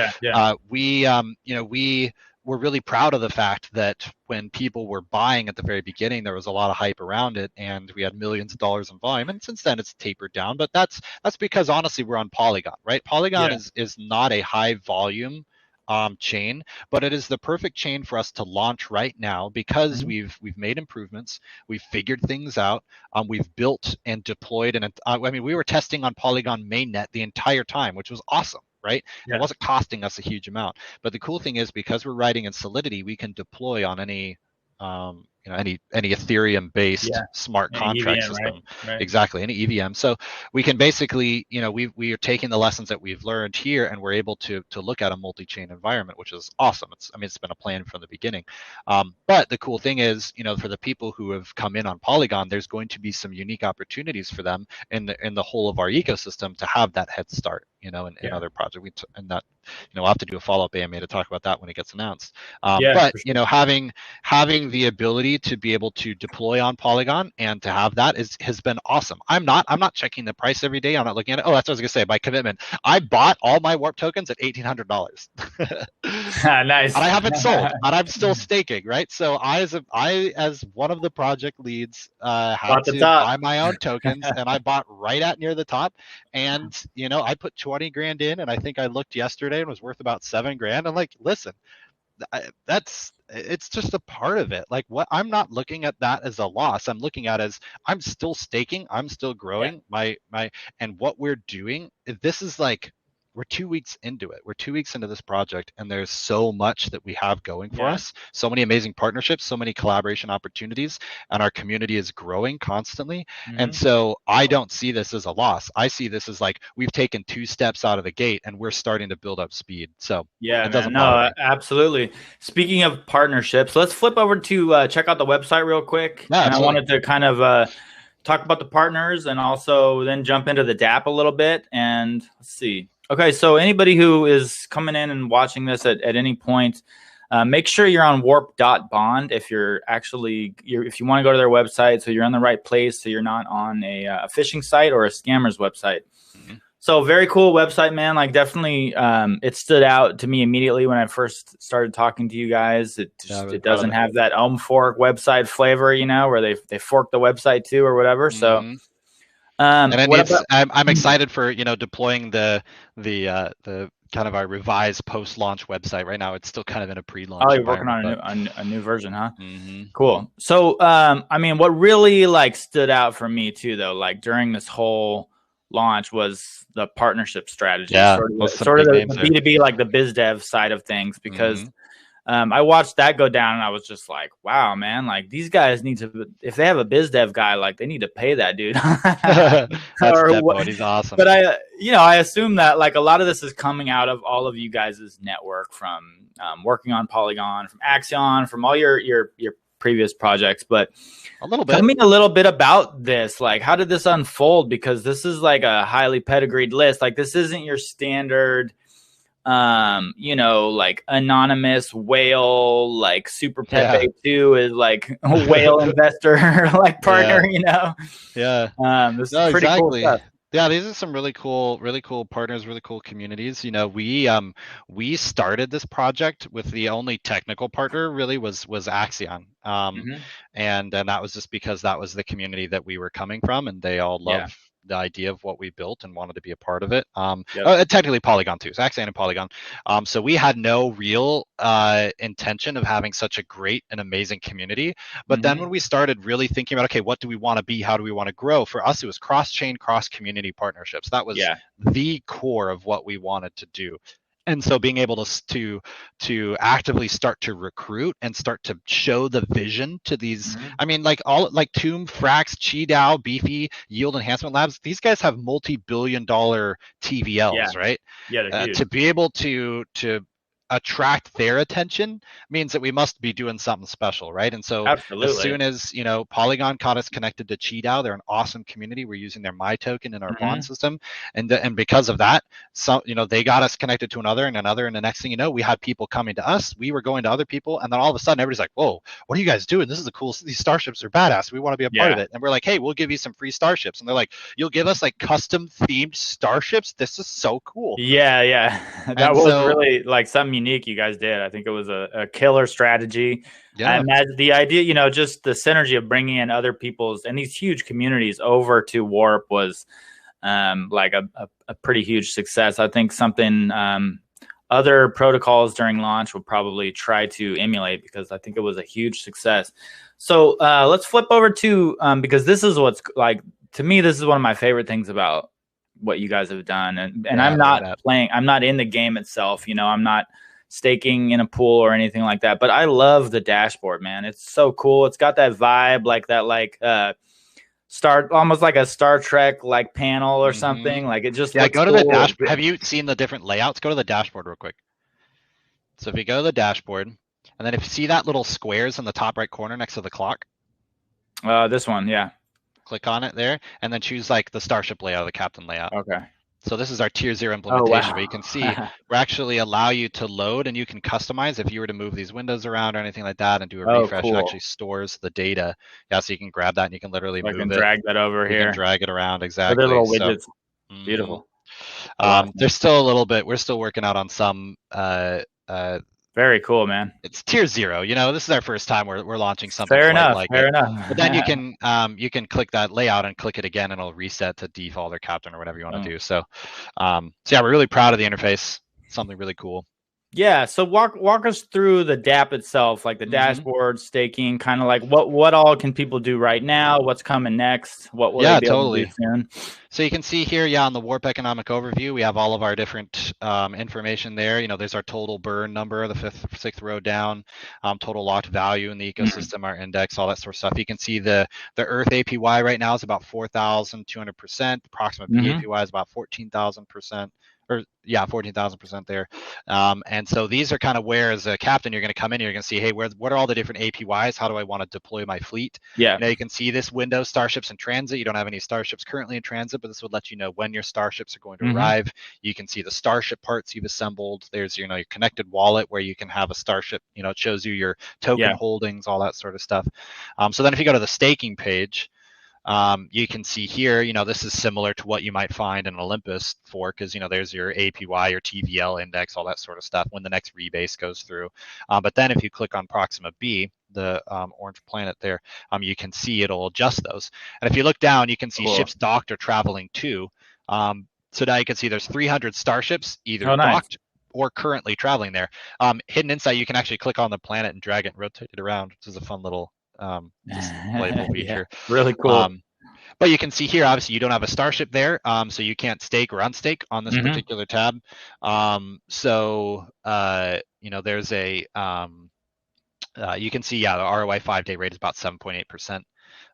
we we're really proud of the fact that when people were buying at the very beginning, there was a lot of hype around it, and we had millions of dollars in volume. And since then, it's tapered down. But that's because honestly, we're on Polygon, right? Polygon is not a high volume chain, but it is the perfect chain for us to launch right now, because we've made improvements, we've figured things out, we've built and deployed, and we were testing on Polygon mainnet the entire time, which was awesome. Right? It wasn't costing us a huge amount. But the cool thing is, because we're writing in Solidity, we can deploy on any any Ethereum-based smart contract EVM, system. right? Exactly, any EVM. So we can basically, we are taking the lessons that we've learned here, and we're able to look at a multi-chain environment, which is awesome. It's been a plan from the beginning. But the cool thing is, for the people who have come in on Polygon, there's going to be some unique opportunities for them in the whole of our ecosystem to have that head start, in other projects. We'll have to do a follow-up AMA to talk about that when it gets announced. But sure. Having the ability to be able to deploy on Polygon and to have that has been awesome. I'm not checking the price every day. I'm not looking at it. Oh, that's what I was gonna say. By commitment, I bought all my warp tokens at $1,800. Nice. And I haven't sold, and I'm still staking, right? So I as one of the project leads had to buy my own tokens, and I bought right at near the top. And I put 20 grand in, and I think I looked yesterday and was worth about $7,000. I'm like, listen, it's just a part of it. Like, what I'm not looking at that as a loss. I'm looking at it as I'm still staking, I'm still growing my and what we're doing. This is like, we're 2 weeks into it. We're 2 weeks into this project, and there's so much that we have going for us. So many amazing partnerships, so many collaboration opportunities, and our community is growing constantly. And so I don't see this as a loss. I see this as like, we've taken 2 steps out of the gate, and we're starting to build up speed. So it doesn't bother me. Absolutely. Speaking of partnerships, let's flip over to check out the website real quick. Yeah, and I wanted to kind of talk about the partners and also then jump into the DAPP a little bit. And let's see. Okay, so anybody who is coming in and watching this at any point, make sure you're on WARP.Bond if you're if you want to go to their website, so you're in the right place, so you're not on a phishing site or a scammer's website. Mm-hmm. So very cool website, man. Like definitely, it stood out to me immediately when I first started talking to you guys. It doesn't have that fork website flavor, you know, where they fork the website too or whatever. Mm-hmm. So. And I'm excited for, you know, deploying the kind of our revised post-launch website. Right now, it's still kind of in a pre-launch. Oh, you're working on a new version, huh? Mm-hmm. Cool. So, I mean, what really like stood out for me too, though, like during this whole launch was the partnership strategy. Yeah, sort of the B2B, like the biz dev side of things, because. Mm-hmm. I watched that go down and I was just like, wow, man, like these guys need to, if they have a biz dev guy, like they need to pay that dude. That's he's awesome. But I assume that like a lot of this is coming out of all of you guys' network from working on Polygon, from Axion, from all your previous projects. But a little bit. Tell me a little bit about this. Like, how did this unfold? Because this is like a highly pedigreed list. Like this isn't your standard you know, like anonymous whale, like Super Pepe 2 is like a whale investor like partner, you know? Yeah. This is pretty cool stuff. Yeah, these are some really cool partners, really cool communities. You know, we started this project with the only technical partner really was Axion. And that was just because that was the community that we were coming from, and they all love the idea of what we built and wanted to be a part of it. Technically Polygon too, so Axion and Polygon. So we had no real intention of having such a great and amazing community. But then when we started really thinking about, okay, what do we want to be? How do we want to grow? For us, it was cross-chain, cross-community partnerships. That was the core of what we wanted to do. And so being able to actively start to recruit and start to show the vision to these, I mean, like Tomb, Frax, Chi-DAO, Beefy, Yield Enhancement Labs, these guys have multi-billion-dollar TVLs, right? Yeah, to be able to attract their attention means that we must be doing something special, right? And so as soon as, you know, Polygon got us connected to Chi-DAO, they're an awesome community. We're using their My token in our bond system, and because of that, so, you know, they got us connected to another, and the next thing you know, we had people coming to us, we were going to other people, and then all of a sudden everybody's like, whoa, what are you guys doing? This is cool, these starships are badass, we want to be a part of it. And we're like, hey, we'll give you some free starships. And they're like, you'll give us like custom themed starships? This is so cool. That was really like something unique you guys did. I think it was a killer strategy. I imagine the idea, you know, just the synergy of bringing in other people's and these huge communities over to Warp was like a pretty huge success. I think something other protocols during launch will probably try to emulate, because I think it was a huge success. So let's flip over to because this is what's like, to me, this is one of my favorite things about what you guys have done. And I'm not playing, I'm not in the game itself, you know, I'm not staking in a pool or anything like that, but I love the dashboard, man. It's so cool. It's got that vibe, like that, like almost like a Star Trek like panel or something. Like it just looks go to cool. the dashboard. Have you seen the different layouts? Go to the dashboard real quick. So if you go to the dashboard, and then if you see that little squares in the top right corner next to the clock, this one, click on it there, and then choose like the starship layout, the captain layout. Okay. So this is our tier 0 implementation, but you can see we actually allow you to load, and you can customize if you were to move these windows around or anything like that and do a refresh. Cool. It actually stores the data. So you can grab that and you can literally move it. Drag that over here. You can drag it around, exactly. They're little widgets. Beautiful. There's still a little bit. We're still working out on some. Very cool, man. It's tier 0. You know, this is our first time we're launching something. Fair enough. But then you can click that layout and click it again, and it'll reset to default or captain or whatever you want to do. So, yeah, we're really proud of the interface. Something really cool. Yeah. So walk us through the DAPP itself, like the dashboard, staking, kind of like what all can people do right now? What's coming next? What will they be able to do soon? So you can see here, on the Warp Economic Overview, we have all of our different information there. You know, there's our total burn number, the 6th row down, total locked value in the ecosystem, our index, all that sort of stuff. You can see the Earth APY right now is about 4,200%. Approximate PAPY is about 14,000%. or yeah, 14,000% there. And so these are kind of where, as a captain, you're going to come in, you're going to see, hey, what are all the different APYs? How do I want to deploy my fleet? Yeah. You can see this window, starships in transit. You don't have any starships currently in transit, but this would let you know when your starships are going to arrive. You can see the starship parts you've assembled. There's, your connected wallet where you can have a starship, it shows you your token holdings, all that sort of stuff. So then if you go to the staking page, you can see here, this is similar to what you might find in an Olympus fork, because, there's your APY, your TVL index, all that sort of stuff when the next rebase goes through. But then if you click on Proxima B, the orange planet there, you can see it'll adjust those. And if you look down, you can see ships docked or traveling to. So now you can see there's 300 starships either docked or currently traveling there. Hidden insight, you can actually click on the planet and drag it and rotate it around, which is a fun little displayable feature. Really cool. But you can see here, obviously, you don't have a starship there, so you can't stake or unstake on this particular tab. So there's a you can see, the ROI 5-day rate is about 7.8%.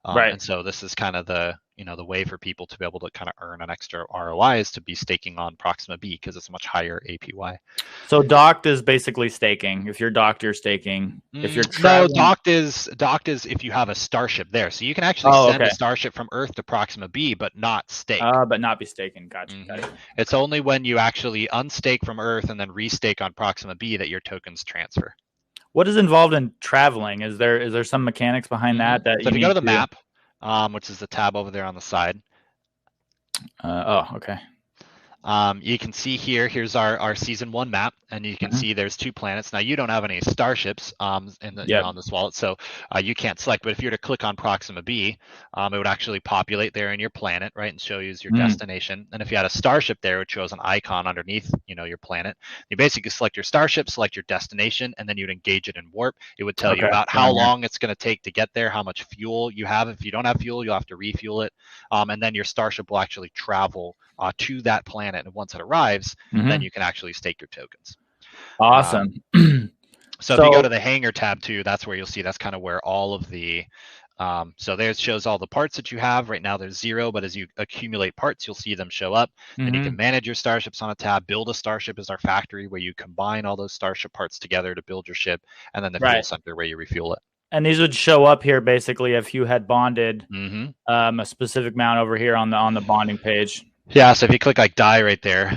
And so this is kind of the the way for people to be able to kind of earn an extra ROI is to be staking on Proxima B, because it's a much higher APY. So docked is basically staking. If you're docked, you're staking. If you're traveling... No, docked is if you have a starship there. So you can actually send a starship from Earth to Proxima B, but not stake. But not be staking. Gotcha. It's only when you actually unstake from Earth and then restake on Proxima B that your tokens transfer. What is involved in traveling? Is there some mechanics behind that? So if you go to the map, which is the tab over there on the side. Okay. You can see here's our season 1 map, and you can see there's 2 planets. Now you don't have any starships on this wallet, so you can't select. But if you were to click on Proxima B, it would actually populate there in your planet, right, and show you as your destination. And if you had a starship there, it shows an icon underneath, your planet. You basically select your starship, select your destination, and then you'd engage it in warp. It would tell you about how long it's going to take to get there, how much fuel you have. If you don't have fuel, you'll have to refuel it, and then your starship will actually travel to that planet, and once it arrives, then you can actually stake your tokens. Awesome. So if you go to the hangar tab too, that's where you'll see, that's kind of where all of the so there it shows all the parts that you have. Right now there's 0, but as you accumulate parts, you'll see them show up. And you can manage your starships on a tab. Build a starship is our factory, where you combine all those starship parts together to build your ship, and then the fuel center where you refuel it. And these would show up here basically if you had bonded a specific amount over here on the bonding page. Yeah, so if you click like die right there,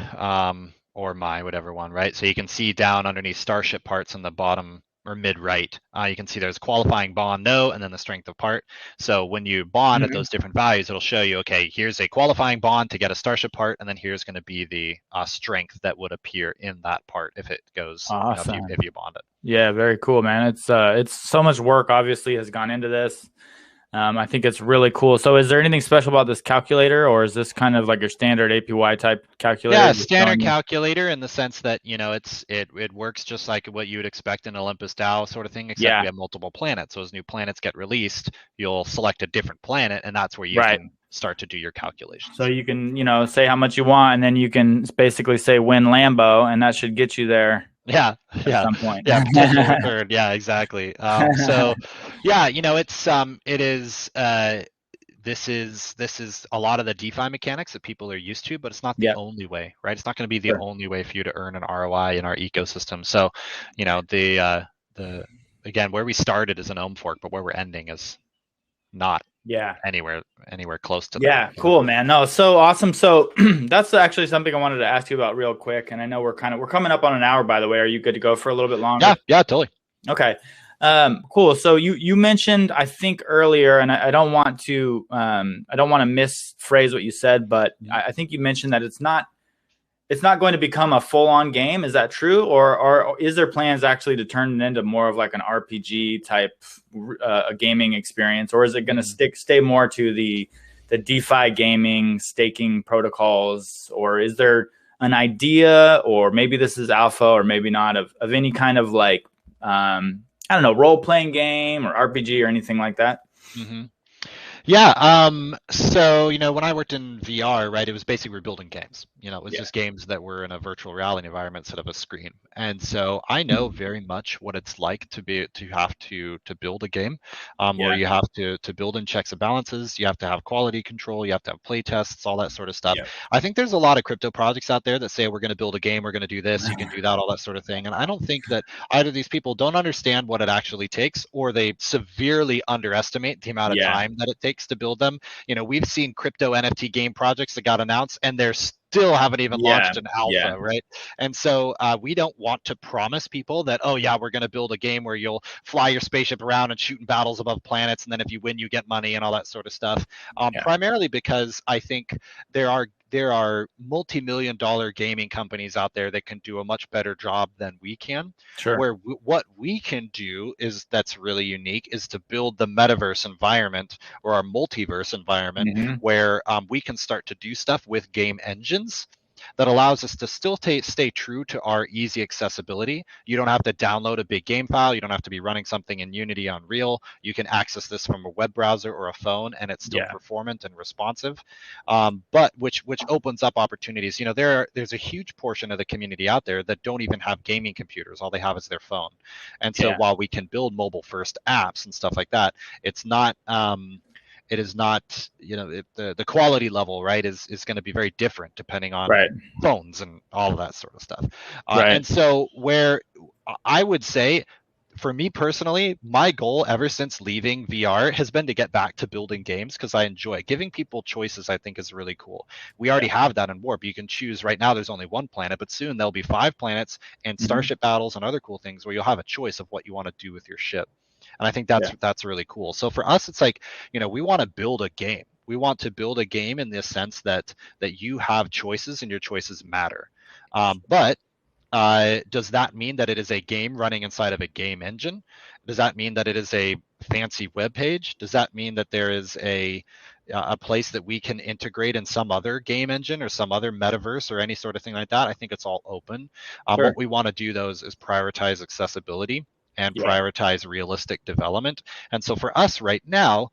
or whichever one, right? So you can see down underneath starship parts in the bottom or mid right, you can see there's qualifying bond no, and then the strength of part. So when you bond at those different values, it'll show you, okay, here's a qualifying bond to get a starship part, and then here's going to be the strength that would appear in that part if it goes, if you bond it. Yeah, very cool, man. It's so much work obviously has gone into this. I think it's really cool. So is there anything special about this calculator, or is this kind of like your standard APY type calculator? Yeah, standard calculator in the sense that, it works just like what you would expect in Olympus Dao sort of thing, except we have multiple planets. So as new planets get released, you'll select a different planet, and that's where you can start to do your calculations. So you can, say how much you want, and then you can basically say win Lambo, and that should get you there. At some point. Third. Yeah, exactly. So this is a lot of the DeFi mechanics that people are used to, but it's not the only way, right? It's not going to be the only way for you to earn an ROI in our ecosystem. So, the again, where we started is an ohm fork, but where we're ending is not anywhere close to that. Cool, man. No, so awesome. So that's actually something I wanted to ask you about real quick, and I know we're coming up on an hour, by the way. Are you good to go for a little bit longer? Yeah, totally. Okay. Cool. So you mentioned, I think earlier, and I don't want to misphrase what you said, but I think you mentioned that it's not going to become a full-on game. Is that true? Or is there plans actually to turn it into more of like an RPG type a gaming experience? Or is it going to stay more to the DeFi gaming staking protocols? Or is there an idea, or maybe this is alpha or maybe not, of any kind of like, I don't know, role-playing game or RPG or anything like that? Yeah, so when I worked in VR, right, it was basically we're building games. It was Yeah. just games that were in a virtual reality environment instead of a screen. And so I know very much what it's like to have to build a game, where Yeah. you have to build in checks and balances, you have to have quality control, you have to have play tests, all that sort of stuff. Yeah. I think there's a lot of crypto projects out there that say we're going to build a game, we're going to do this, you can do that, all that sort of thing. And I don't think that either these people don't understand what it actually takes, or they severely underestimate the amount of Yeah. time that it takes to build them. We've seen crypto NFT game projects that got announced and they're still haven't even Yeah. launched an Yeah. alpha, right? And so we don't want to promise people that, oh yeah, we're going to build a game where you'll fly your spaceship around and shoot in battles above planets, and then if you win, you get money and all that sort of stuff. Yeah. Primarily because I think there are multi-million-dollar gaming companies out there that can do a much better job than we can. Sure. Where what we can do is that's really unique is to build the metaverse environment or our multiverse environment Hmm. where we can start to do stuff with game engines that allows us to still stay true to our easy accessibility. You don't have to download a big game file. You don't have to be running something in Unity on Unreal. You can access this from a web browser or a phone, and it's still Yeah. performant and responsive. But which opens up opportunities. There's a huge portion of the community out there that don't even have gaming computers. All they have is their phone. And so Yeah. while we can build mobile first apps and stuff like that, it's not it is not the quality level, right, is going to be very different depending on Right. phones and all of that sort of stuff. Right. And so where I would say, for me personally, my goal ever since leaving VR has been to get back to building games because I enjoy it. Giving people choices, I think, is really cool. We Yeah. already have that in Warp. You can choose. Right now there's only one planet, but soon there'll be 5 planets and Hmm. starship battles and other cool things where you'll have a choice of what you want to do with your ship. And I think Yeah. that's really cool. So for us, it's like, we want to build a game. We want to build a game in the sense that you have choices and your choices matter. But does that mean that it is a game running inside of a game engine? Does that mean that it is a fancy web page? Does that mean that there is a place that we can integrate in some other game engine or some other metaverse or any sort of thing like that? I think it's all open. Sure. What we want to do, though, is prioritize accessibility and Yeah. prioritize realistic development. And so for us right now,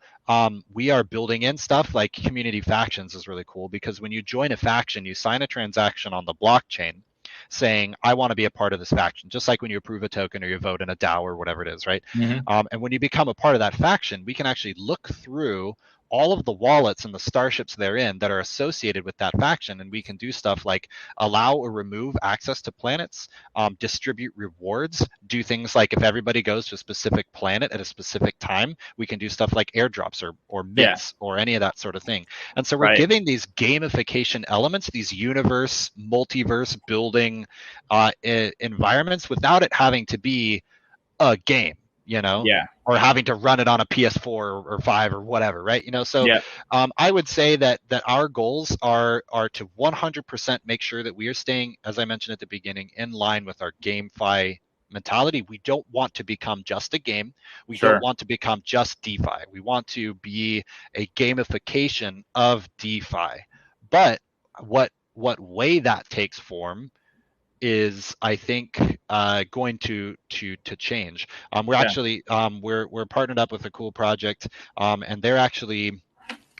we are building in stuff like community factions is really cool because when you join a faction, you sign a transaction on the blockchain saying, I want to be a part of this faction, just like when you approve a token or you vote in a DAO or whatever it is, right? Hmm. And when you become a part of that faction, we can actually look through all of the wallets and the starships therein that are associated with that faction, and we can do stuff like allow or remove access to planets, distribute rewards, do things like if everybody goes to a specific planet at a specific time, we can do stuff like airdrops or Yeah. mints or any of that sort of thing. And so we're Right. giving these gamification elements, these universe, multiverse building environments without it having to be a game, Yeah. or having to run it on a PS4 or 5 or whatever, right? So Yeah. I would say that our goals are to 100% make sure that we are staying, as I mentioned at the beginning, in line with our GameFi mentality. We don't want to become just a game. We don't Sure. want to become just DeFi. We want to be a gamification of DeFi. But what way that takes form is, I think, going to change. We're Yeah. actually we're partnered up with a cool project, and they're actually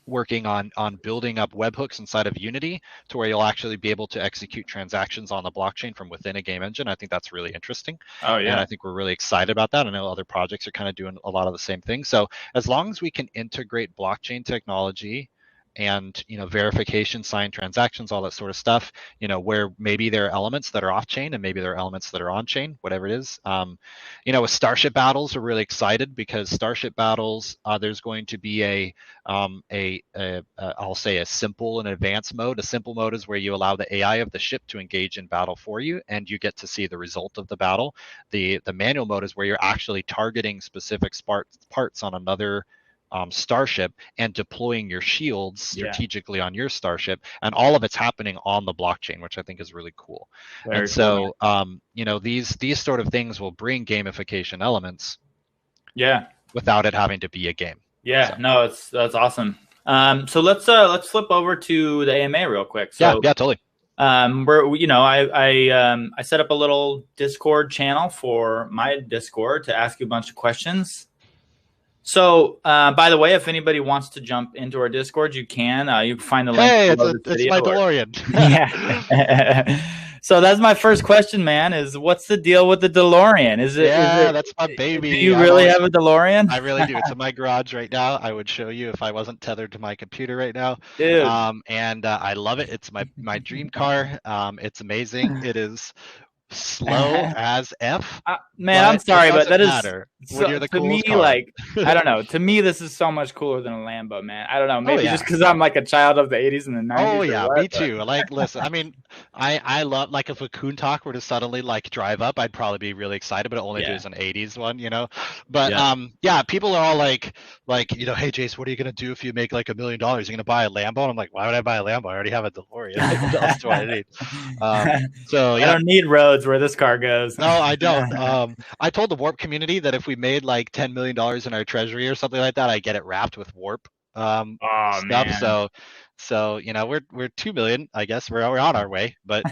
working on building up webhooks inside of Unity to where you'll actually be able to execute transactions on the blockchain from within a game engine. I think that's really interesting, Oh and yeah. I think we're really excited about that. I know other projects are kind of doing a lot of the same thing. So as long as we can integrate blockchain technology and verification, signed transactions, all that sort of stuff, where maybe there are elements that are off chain and maybe there are elements that are on chain, whatever it is. With starship battles, we're really excited because starship battles, there's going to be I'll say a simple and advanced mode. A simple mode is where you allow the AI of the ship to engage in battle for you, and you get to see the result of the battle. The manual mode is where you're actually targeting specific parts on another starship and deploying your shields Yeah. strategically on your starship, and all of it's happening on the blockchain, which I think is really cool. And Very cool, man. so these sort of things will bring gamification elements Yeah. without it having to be a game. Yeah. So No, that's awesome. So let's flip over to the AMA real quick. yeah, So totally. I set up a little Discord channel for my Discord to ask you a bunch of questions. So, by the way, if anybody wants to jump into our Discord, you can. You can find the link Hey, below this it's video. my Or DeLorean. yeah. So that's my first question, man. Is what's the deal with the DeLorean? Yeah, that's my Do baby. you really have a DeLorean? I really do. It's in my garage right now. I would show you if I wasn't tethered to my computer right now. Dude. And I love it. It's my dream car. It's amazing. It is slow as F, Man, I'm but it sorry, but doesn't that is matter when so you're the to me coolest car. like I don't know. To me, this is so much cooler than a Lambo, man. I don't know. Oh Maybe just yeah. because I'm like a child of the '80s and the Oh '90s or yeah, what. me too. Like, listen, I mean, I love like if a Countach were to suddenly like drive up, I'd probably be really excited, but only if it Yeah, was an '80s one, you know. But yeah. yeah, people are all like hey Jace, what are you gonna do if you make like $1 million? You're gonna buy a Lambo? And I'm like, why would I buy a Lambo? I already have a DeLorean. Like, what else do I need? So I yeah. don't need roads where this car goes. No, I don't. I told the Warp community that if we made like $10 million in our treasury or something like that, I get it wrapped with Warp Oh stuff. man. So you know we're 2 million, I guess we're on our way. But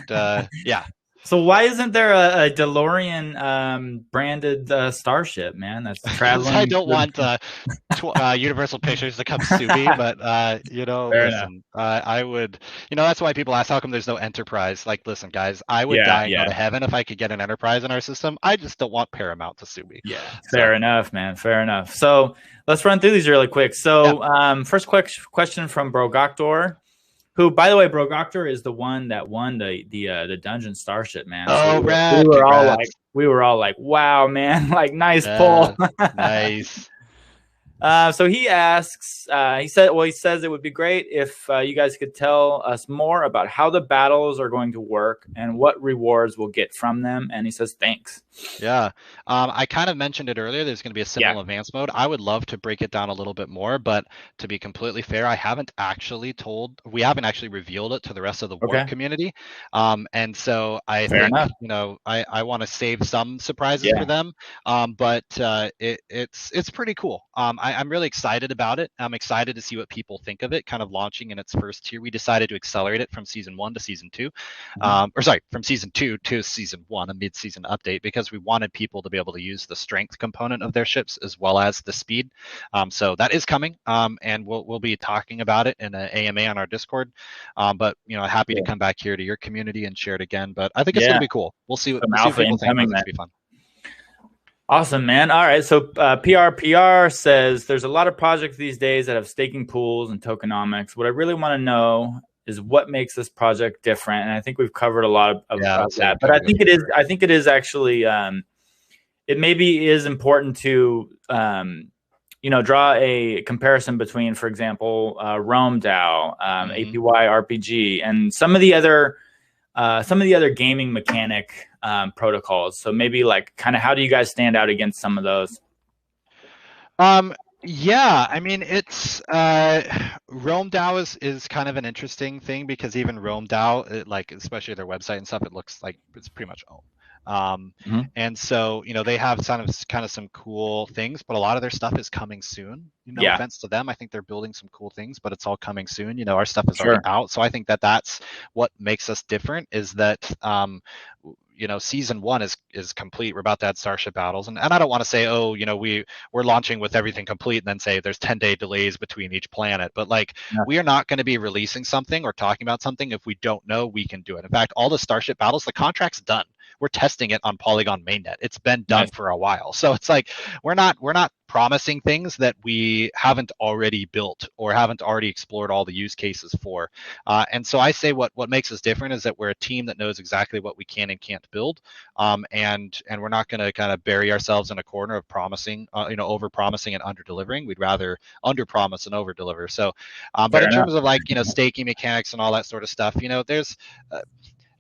yeah, So why isn't there a DeLorean branded starship, man? That's because I traveling. don't want Universal Pictures to come sue me. But you know, Fair enough. listen, I would, you know, that's why people ask how come there's no Enterprise. Like, listen, guys, I would Yeah, die and go yeah, to heaven if I could get an Enterprise in our system. I just don't want Paramount to sue me. yeah. So Fair enough, man. Fair enough. So let's run through these really quick. yeah. So first question from Brogoctor, who, by the way, Brogoctor is the one that won the Dungeon Starship, man. So Oh, we rad! were all Congrats. like, wow, man, like nice pull. Yeah, nice. So he asks, he says it would be great if you guys could tell us more about how the battles are going to work and what rewards we'll get from them. And he says, thanks. Yeah, I kind of mentioned it earlier. There's going to be a Yeah. simple advanced mode. I would love to break it down a little bit more, but to be completely fair, we haven't actually revealed it to the rest of the Warp Okay. community. And so I Fair think, enough. you know, I want to save some surprises Yeah. for them. But it's pretty cool. I'm really excited about it. I'm excited to see what people think of it. Kind of launching in its first tier, we decided to accelerate it from season 1 to season 2, or sorry, from season 2 to season 1, a mid-season update, because we wanted people to be able to use the strength component of their ships as well as the speed. So that is coming, and we'll be talking about it in an AMA on our Discord. But you know, happy to come back here to your community and share it again. But I think it's going to be cool. We'll see what Some we'll see what alpha people think. I incoming think then. it's gonna be fun. Awesome, man. All right. So PRPR says there's a lot of projects these days that have staking pools and tokenomics. What I really want to know is what makes this project different. And I think we've covered a lot of that. But I think it is actually it maybe is important to draw a comparison between, for example, Rome DAO, APY RPG, and some of the other gaming mechanic protocols. So maybe like kind of how do you guys stand out against some of those? Yeah, I mean it's Rome DAO is kind of an interesting thing because even Rome DAO, like especially their website and stuff, it looks like it's pretty much owned. And so you know they have kind of some cool things, but a lot of their stuff is coming soon. You know, offense to them, I think they're building some cool things, but it's all coming soon. You know, our stuff is already out, so I think that's what makes us different. Is that you know, season 1 is complete. We're about to add starship battles, and I don't want to say, oh, you know, we're launching with everything complete, and then say there's 10-day delays between each planet. But like, we are not going to be releasing something or talking about something if we don't know we can do it. In fact, all the starship battles, the contract's done. We're testing it on Polygon mainnet. It's been done for a while, so it's like we're not promising things that we haven't already built or haven't already explored all the use cases for. And so I say what makes us different is that we're a team that knows exactly what we can and can't build, and we're not going to kind of bury ourselves in a corner of promising, over promising and under delivering. We'd rather under promise and over deliver. So, but in terms of like, you know, staking mechanics and all that sort of stuff, you know, there's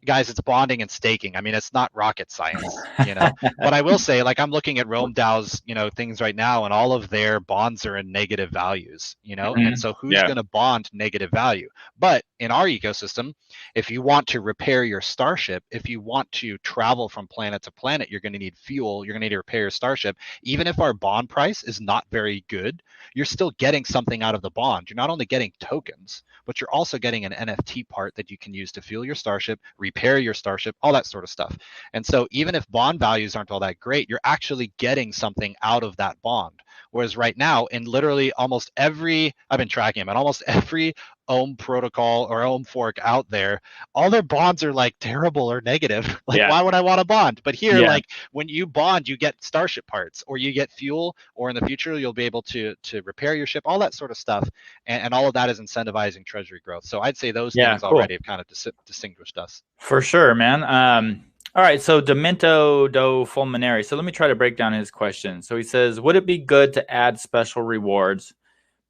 guys, it's bonding and staking. I mean, it's not rocket science, you know. But I will say, like, I'm looking at Rome DAO's, you know, things right now, and all of their bonds are in negative values, you know. And so, who's going to bond negative value? But in our ecosystem, if you want to repair your starship, if you want to travel from planet to planet, you're going to need fuel, you're going to need to repair your starship. Even if our bond price is not very good, you're still getting something out of the bond. You're not only getting tokens, but you're also getting an NFT part that you can use to fuel your starship, repair your starship, all that sort of stuff. And so even if bond values aren't all that great, you're actually getting something out of that bond. Whereas right now, in literally almost every, I've been tracking them, and almost every Ohm protocol or Ohm fork out there, all their bonds are like terrible or negative. Like, why would I want a bond? But here, like when you bond, you get starship parts, or you get fuel, or in the future you'll be able to repair your ship, all that sort of stuff, and all of that is incentivizing treasury growth. So I'd say those things already have kind of distinguished us. For sure, man. All right, so Demento do Fulminari. So let me try to break down his question. So he says, would it be good to add special rewards,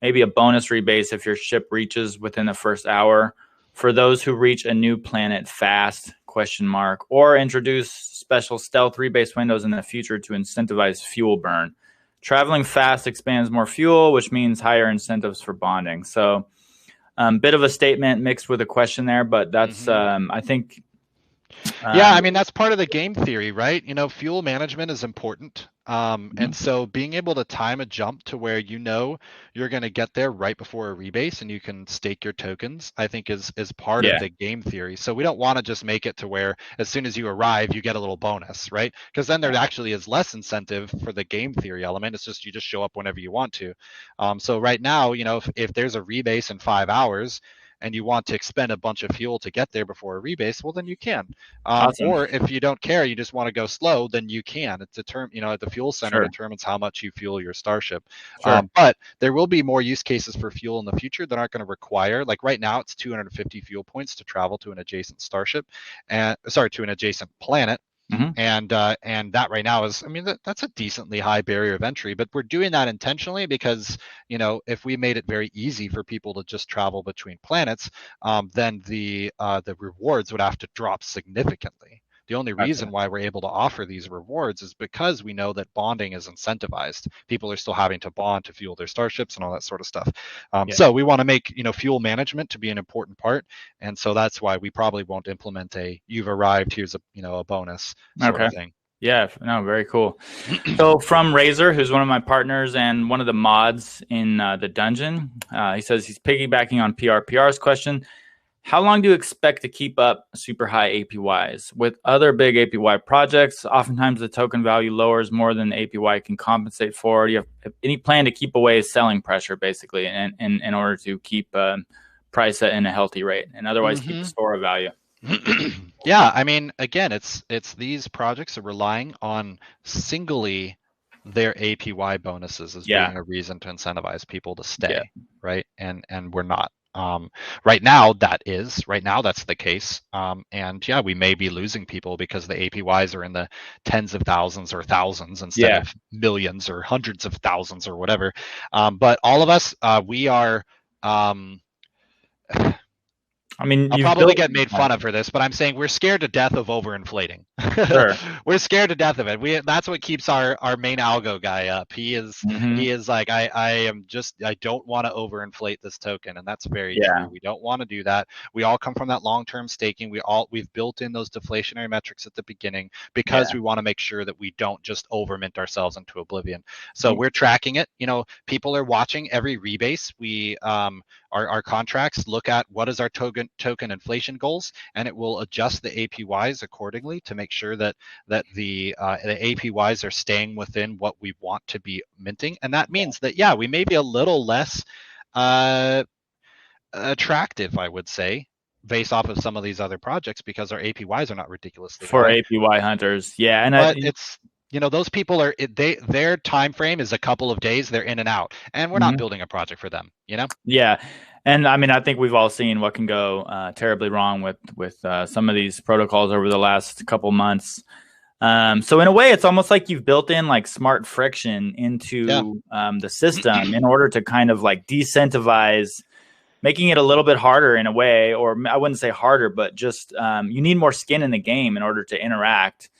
maybe a bonus rebase if your ship reaches within the first hour, for those who reach a new planet fast, ? Or introduce special stealth rebase windows in the future to incentivize fuel burn? Traveling fast expands more fuel, which means higher incentives for bonding. So bit of a statement mixed with a question there, but that's, I think... yeah, I mean, that's part of the game theory, right? You know, fuel management is important. And so being able to time a jump to where you know you're going to get there right before a rebase and you can stake your tokens, I think is part of the game theory. So we don't want to just make it to where as soon as you arrive, you get a little bonus, right? Because then there actually is less incentive for the game theory element. It's just you just show up whenever you want to. So right now, you know, if there's a rebase in 5 hours, and you want to expend a bunch of fuel to get there before a rebase, well, then you can. Awesome. Or if you don't care, you just want to go slow, then you can. It's you know, the fuel center determines how much you fuel your starship. But there will be more use cases for fuel in the future that aren't going to require, like right now, it's 250 fuel points to travel to an adjacent starship, and to an adjacent planet. And that right now is, I mean, that's a decently high barrier of entry, but we're doing that intentionally because, you know, if we made it very easy for people to just travel between planets, then the rewards would have to drop significantly. The only reason why we're able to offer these rewards is because we know that bonding is incentivized. People are still having to bond to fuel their starships and all that sort of stuff. So we want to make, you know, fuel management to be an important part. And so that's why we probably won't implement a you've arrived, here's a, you know, a bonus sort of thing. Yeah, no, very cool. So from Razor, who's one of my partners and one of the mods in the dungeon, he says he's piggybacking on PR's question. How long do you expect to keep up super high APYs? With other big APY projects, oftentimes the token value lowers more than the APY can compensate for. Do you have any plan to keep away selling pressure, basically, in order to keep price in a healthy rate and otherwise keep the store of value? Yeah, I mean, again, it's these projects are relying on singly their APY bonuses as being a reason to incentivize people to stay, right? And we're not. Right now that's the case. And yeah, we may be losing people because the APYs are in the tens of thousands or thousands instead of millions or hundreds of thousands or whatever. But all of us, we are, I mean, I'll probably get made fun of for this, but I'm saying we're scared to death of overinflating. Sure. We're scared to death of it. That's what keeps our main algo guy up. He is like, I don't want to overinflate this token, and that's very true. We don't want to do that. We all come from that long-term staking. We've built in those deflationary metrics at the beginning because we want to make sure that we don't just overmint ourselves into oblivion. So we're tracking it. You know, people are watching every rebase. We our contracts look at what is our token inflation goals, and it will adjust the APYs accordingly to make sure that the APYs are staying within what we want to be minting. And that means that we may be a little less attractive, I would say, based off of some of these other projects because our APYs are not ridiculously high. APY hunters. And but it's, you know, those people are their time frame is a couple of days. They're in and out, and we're not building a project for them. You know. Yeah, and I mean, I think we've all seen what can go terribly wrong with some of these protocols over the last couple months. So in a way, it's almost like you've built in like smart friction into the system in order to kind of like decentivize, making it a little bit harder in a way, or I wouldn't say harder, but just you need more skin in the game in order to interact.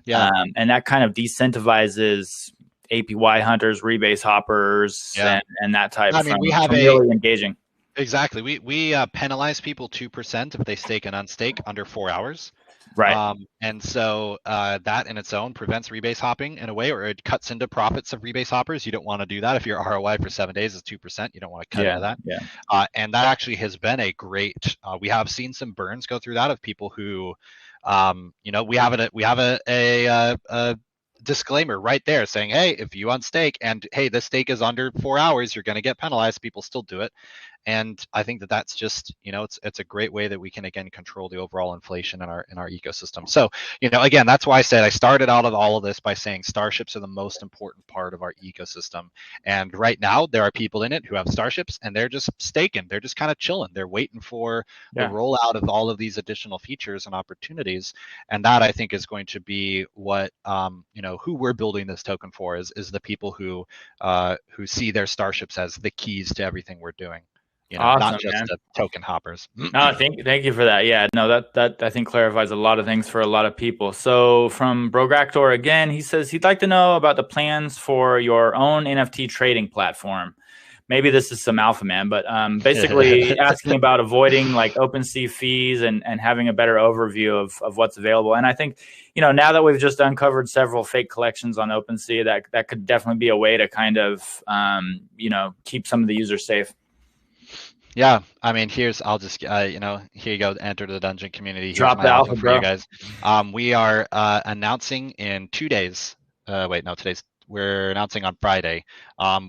And that kind of decentivizes APY hunters, rebase hoppers, and that type. I mean, we have really engaging. Exactly. We penalize people 2% if they stake and unstake under 4 hours. Right. And so that in its own prevents rebase hopping in a way, or it cuts into profits of rebase hoppers. You don't want to do that. If your ROI for 7 days is 2%, you don't want to cut Yeah. into that. Yeah. And that actually has been a great. We have seen some burns go through that of people who, we have a disclaimer right there saying, hey, if you unstake and hey, this stake is under 4 hours, you're going to get penalized. People still do it. And I think that that's just, it's a great way that we can again control the overall inflation in our ecosystem. So, again, that's why I said I started out of all of this by saying starships are the most important part of our ecosystem. And right now there are people in it who have starships and they're just staking. They're just kind of chilling. They're waiting for the rollout of all of these additional features and opportunities. And that I think is going to be what who we're building this token for is the people who see their starships as the keys to everything we're doing. Not Awesome, just man. the token hoppers. No, thank you for that. Yeah, no, that I think clarifies a lot of things for a lot of people. So from Brogractor again, he says he'd like to know about the plans for your own NFT trading platform. Maybe this is some alpha man, but basically asking about avoiding like OpenSea fees and having a better overview of what's available. And I think, now that we've just uncovered several fake collections on OpenSea, that could definitely be a way to kind of, keep some of the users safe. Yeah, I mean, I'll just, here you go, enter the dungeon community. Here's Drop my the alpha alpha, for you bro. guys. We are announcing in 2 days. Wait, no, we're announcing on Friday.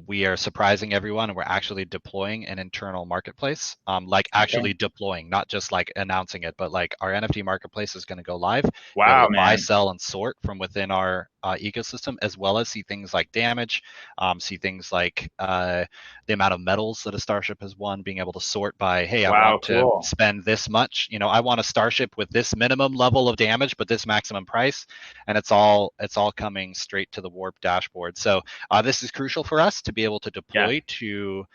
We are surprising everyone and we're actually deploying an internal marketplace, like actually deploying, not just like announcing it, but like our NFT marketplace is going to go live. Be able Wow, to buy, man. sell, and sort from within our ecosystem, as well as see things like damage, see things like the amount of medals that a starship has won, being able to sort by, hey, I Wow, want to cool. spend this much. I want a starship with this minimum level of damage, but this maximum price, and it's all coming straight to the Warp dashboard. So this is crucial for us to be able to deploy to.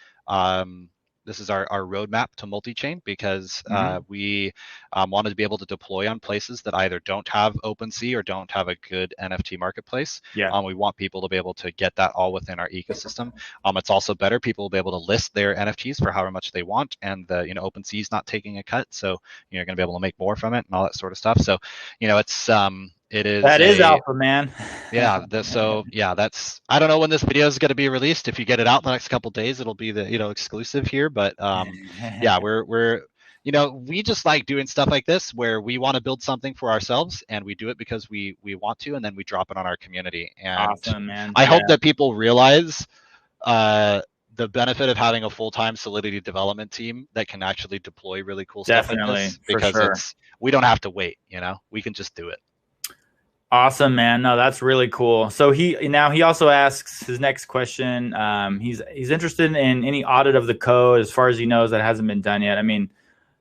This is our roadmap to multi-chain because we wanted to be able to deploy on places that either don't have OpenSea or don't have a good NFT marketplace. Yeah. We want people to be able to get that all within our ecosystem. It's also better people will be able to list their NFTs for however much they want, and the OpenSea is not taking a cut, so you're going to be able to make more from it and all that sort of stuff. So That is alpha, man. Yeah, that's, I don't know when this video is going to be released. If you get it out in the next couple of days, it'll be the exclusive here. But yeah, we're we just like doing stuff like this where we want to build something for ourselves and we do it because we want to, and then we drop it on our community. And Awesome, man. I hope that people realize the benefit of having a full-time Solidity development team that can actually deploy really cool stuff like this, because we don't have to wait. We can just do it. Awesome, man. No, that's really cool. So he also asks his next question. He's interested in any audit of the code. As far as he knows, that hasn't been done yet. I mean,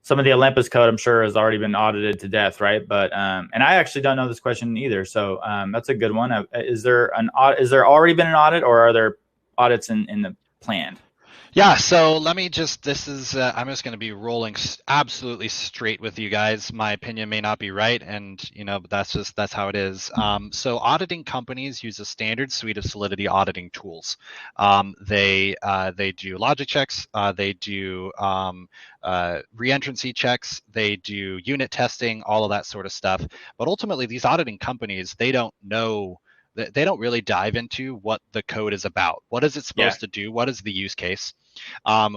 some of the Olympus code, I'm sure, has already been audited to death, right? But and I actually don't know this question either. So that's a good one. Is there already been an audit, or are there audits in the planned? Yeah, so let me just, I'm just going to be rolling absolutely straight with you guys. My opinion may not be right, and but that's how it is. So auditing companies use a standard suite of Solidity auditing tools. They do logic checks, they do reentrancy checks, they do unit testing, all of that sort of stuff. But ultimately, these auditing companies, they don't really dive into what the code is about. What is it supposed to do? What is the use case?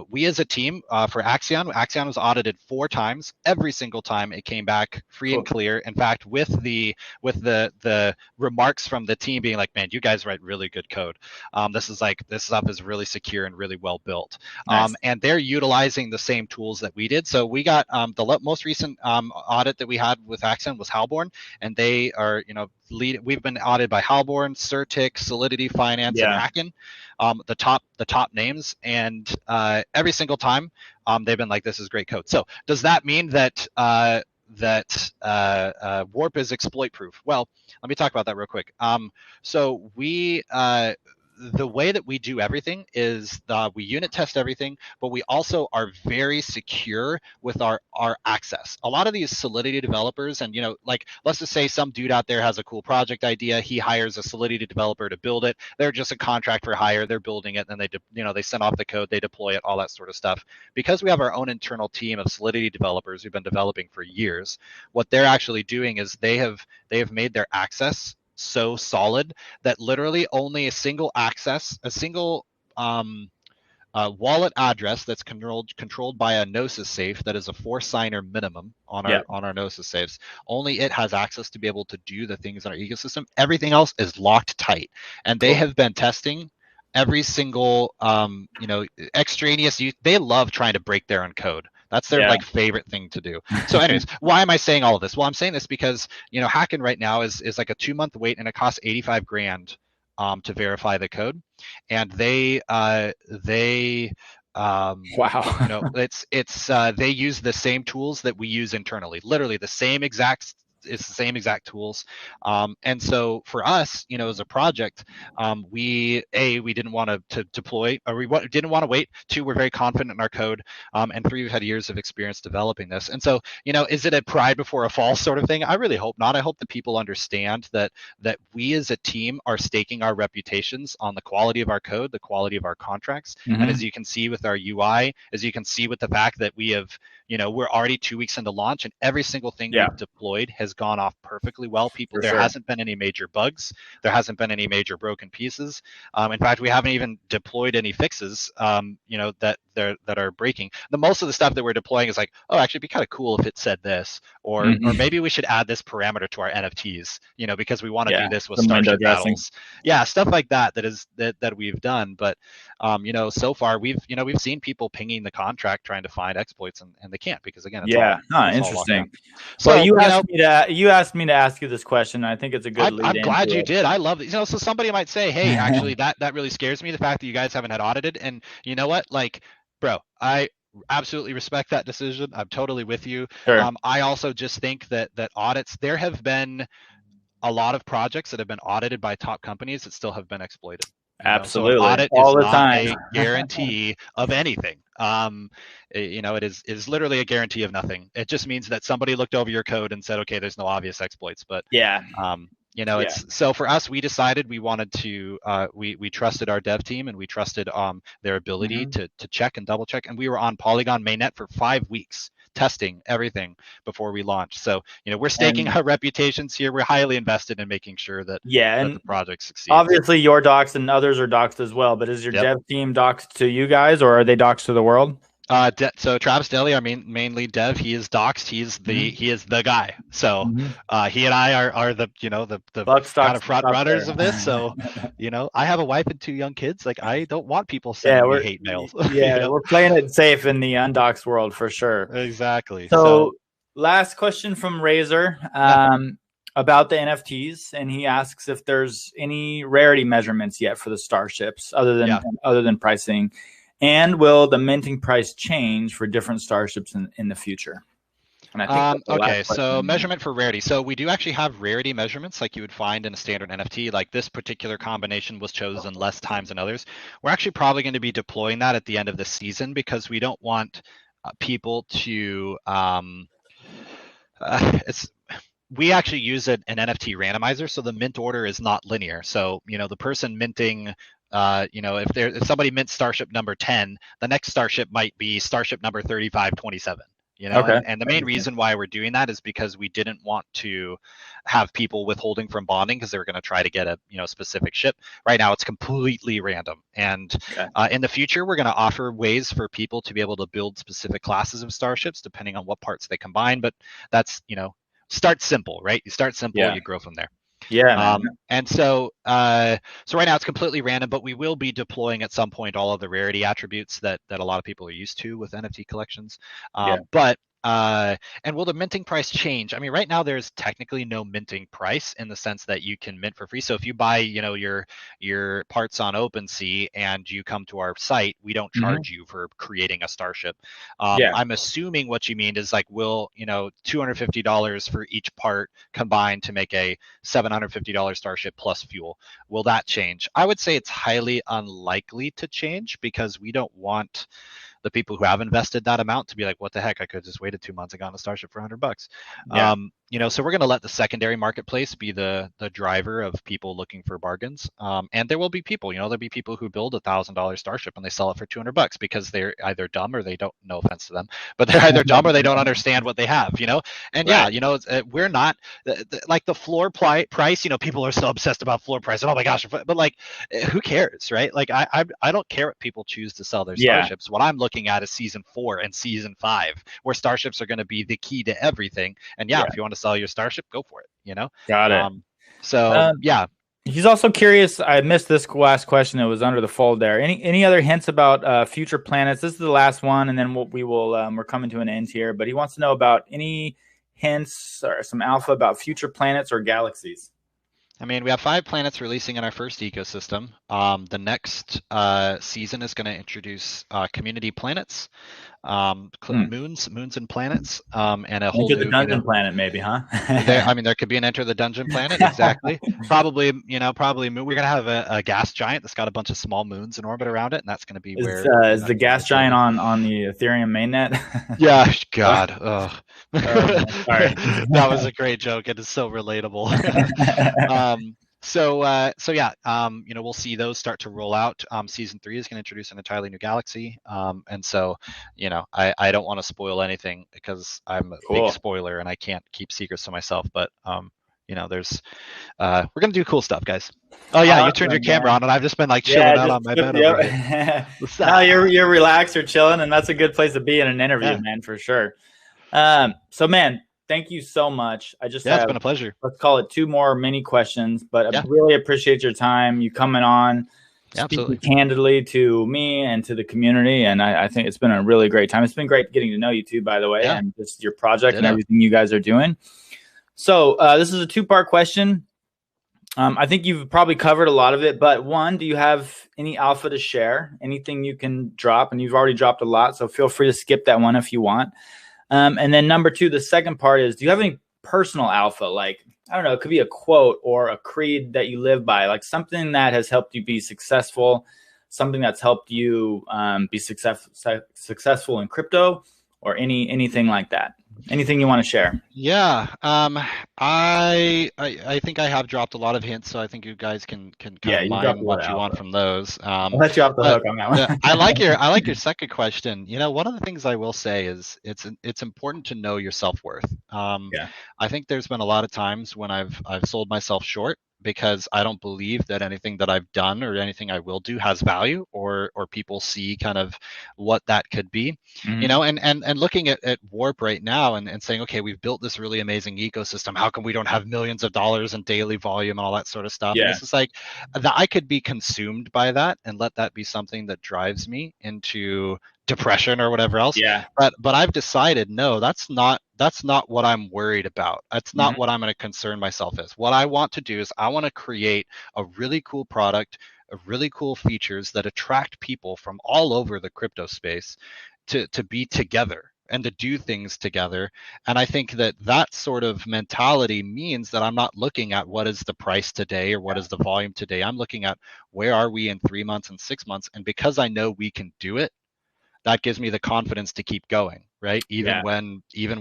We as a team for Axion was audited 4 times. Every single time it came back free and clear. In fact, with the remarks from the team being like, "Man, you guys write really good code. This stuff is really secure and really well built." Nice. And they're utilizing the same tools that we did. So we got the most recent audit that we had with Axion was Halborn, and they are we've been audited by Halborn, Certic, Solidity Finance, and Hacken. The top names, and every single time they've been like, "This is great code." So does that mean that Warp is exploit proof? Well, let me talk about that real quick. So we the way that we do everything is we unit test everything, but we also are very secure with our access. A lot of these Solidity developers, and like let's just say some dude out there has a cool project idea, he hires a Solidity developer to build it. They're just a contract for hire. They're building it, and then they send off the code, they deploy it, all that sort of stuff. Because we have our own internal team of Solidity developers who've been developing for years, what they're actually doing is they have made their access so solid that literally only a single wallet address that's controlled by a Gnosis safe that is a 4-signer minimum on Yeah. our Gnosis safes. Only it has access to be able to do the things in our ecosystem. Everything else is locked tight, and they have been testing every single extraneous use. They love trying to break their own code. That's their like favorite thing to do. So anyways, why am I saying all of this? Well, I'm saying this because hacking right now is like a 2-month wait, and it costs $85,000 to verify the code, and they wow. they use the same tools that we use internally, literally the same exact tools. And so for us, as a project, we didn't want to deploy, or we didn't want to wait. 2, we're very confident in our code, and 3, we've had years of experience developing this. And so, is it a pride before a fall sort of thing? I really hope not. I hope that people understand that we as a team are staking our reputations on the quality of our code, the quality of our contracts. Mm-hmm. And as you can see with our UI, as you can see with the fact that we have, we're already 2 weeks into launch, and every single thing we've deployed has ggone off perfectly well. There hasn't been any major bugs. There hasn't been any major broken pieces. In fact, we haven't even deployed any fixes, that are breaking. Most of the stuff that we're deploying is like, oh, actually, it'd be kind of cool if it said this, or maybe we should add this parameter to our NFTs, because we want to do this with Starship battles. Yeah, stuff like that that we've done. But so far we've seen people pinging the contract trying to find exploits, and they can't, because again, it's interesting. So well, you asked me to ask you this question. I think it's a good lead. I'm glad you did. I love it. So somebody might say, hey, actually that really scares me, the fact that you guys haven't had audited. And you know what, like, bro, I absolutely respect that decision. I'm totally with you. Sure. I also just think that audits, there have been a lot of projects that have been audited by top companies that still have been exploited. Absolutely. So an audit all is the not time. a guarantee of anything. It is literally a guarantee of nothing. It just means that somebody looked over your code and said, okay, there's no obvious exploits. But it's, so for us, we decided we wanted to, we trusted our dev team, and we trusted their ability to check and double check. And we were on Polygon mainnet for 5 weeks testing everything before we launched. So, we're staking our reputations here. We're highly invested in making sure that, that the project succeeds. Obviously you're doxed and others are doxed as well, but is your dev team doxed to you guys, or are they doxed to the world? So Travis Daly, our main lead dev, he is doxed. He is the guy. So he and I are the kind of front runners of this. So I have a wife and 2 young kids. Like, I don't want people sending me hate mails. We're playing it safe in the undoxed world for sure. Exactly. So last question from Razor about the NFTs, and he asks if there's any rarity measurements yet for the starships other than pricing. And will the minting price change for different starships in the future? And I think okay, so measurement for rarity. So we do actually have rarity measurements like you would find in a standard NFT. Like, this particular combination was chosen less times than others. We're actually probably going to be deploying that at the end of the season, because we don't want people to we actually use an NFT randomizer, so the mint order is not linear. So the person minting, if somebody mints starship number 10, the next starship might be starship number 3527. And the main reason why we're doing that is because we didn't want to have people withholding from bonding because they were going to try to get a specific ship. Right now it's completely random, and in the future we're going to offer ways for people to be able to build specific classes of starships depending on what parts they combine. But that's start simple, right? You start simple, you grow from there. And so right now it's completely random, but we will be deploying at some point all of the rarity attributes that a lot of people are used to with NFT collections. But And will the minting price change? I mean, right now there's technically no minting price in the sense that you can mint for free. So if you buy, you know, your parts on Opensea and you come to our site, we don't charge you for creating a starship. Yeah. I'm assuming what you mean is like, will, you know, $250 for each part combined to make a $750 starship plus fuel. Will that change? I would say it's highly unlikely to change because we don't want the people who have invested that amount to be like, what the heck? I could have just waited 2 months and gotten a starship for $100. Yeah. You know, so we're going to let the secondary marketplace be the driver of people looking for bargains. And there will be people, you know, there'll be people who build $1,000 starship and they sell it for $200 because they're either dumb or they don't. No offense to them, but they're either dumb or they don't understand what they have, you know. And right. Yeah, you know, we're not like the floor price. You know, people are so obsessed about floor price and oh my gosh, but like, who cares, right? Like I don't care what people choose to sell their starships. What I'm looking at is season 4 and season 5, where starships are going to be the key to everything. And yeah, if you want to sell your starship, go for it, you know. Got it. Yeah, he's also curious. I missed this last question that was under the fold there. Any other hints about future planets? This is the last one, and then we're coming to an end here. But he wants to know about any hints or some alpha about future planets or galaxies. I mean, we have 5 planets releasing in our first ecosystem. The next season is going to introduce community planets, moons and planets, and a whole new the dungeon planet, maybe, huh? I mean, there could be an Enter the Dungeon planet, exactly. Probably we're gonna have a gas giant that's got a bunch of small moons in orbit around it, and that's going to be is the gas giant on the Ethereum mainnet? Yeah, God. Sorry. That was a great joke. It is so relatable. So yeah, you know, we'll see those start to roll out. Season 3 is going to introduce an entirely new galaxy, and so, you know, I don't want to spoil anything because I'm a big spoiler and I can't keep secrets to myself. But you know, there's we're gonna do cool stuff, guys. Oh yeah, you turned your camera on, and I've just been like chilling out on my bed. No, you're relaxed, you're chilling, and that's a good place to be in an interview, man, for sure. So, man, thank you so much. It's been a pleasure. Let's call it 2 more mini questions, but I really appreciate your time, you coming on, speaking candidly to me and to the community, and I think it's been a really great time. It's been great getting to know you too, by the way, and just your project and everything you guys are doing. So this is a 2-part question. I think you've probably covered a lot of it, but 1, do you have any alpha to share? Anything you can drop? And you've already dropped a lot, so feel free to skip that one if you want. And then number 2, the second part is, do you have any personal alpha? Like, I don't know, it could be a quote or a creed that you live by, like something that has helped you be successful, something that's helped you be successful in crypto, or anything like that. Anything you want to share? Yeah, I think I have dropped a lot of hints, so I think you guys can kind of mine what you want from those. I'll let you off the hook on that one. Yeah, I like your second question. You know, one of the things I will say is it's important to know your self-worth. I think there's been a lot of times when I've sold myself short because I don't believe that anything that I've done or anything I will do has value, or people see kind of what that could be. You know, and looking at Warp right now and saying, okay, we've built this really amazing ecosystem. How come we don't have millions of dollars in daily volume and all that sort of stuff? And it's just like that I could be consumed by that and let that be something that drives me into depression or whatever else. But I've decided, no, that's not what I'm worried about. That's not what I'm going to concern myself with. What I want to do is I want to create a really cool product, really cool features that attract people from all over the crypto space to be together and to do things together. And I think that sort of mentality means that I'm not looking at what is the price today or what is the volume today. I'm looking at where are we in 3 months and 6 months. And because I know we can do it, that gives me the confidence to keep going, right? Even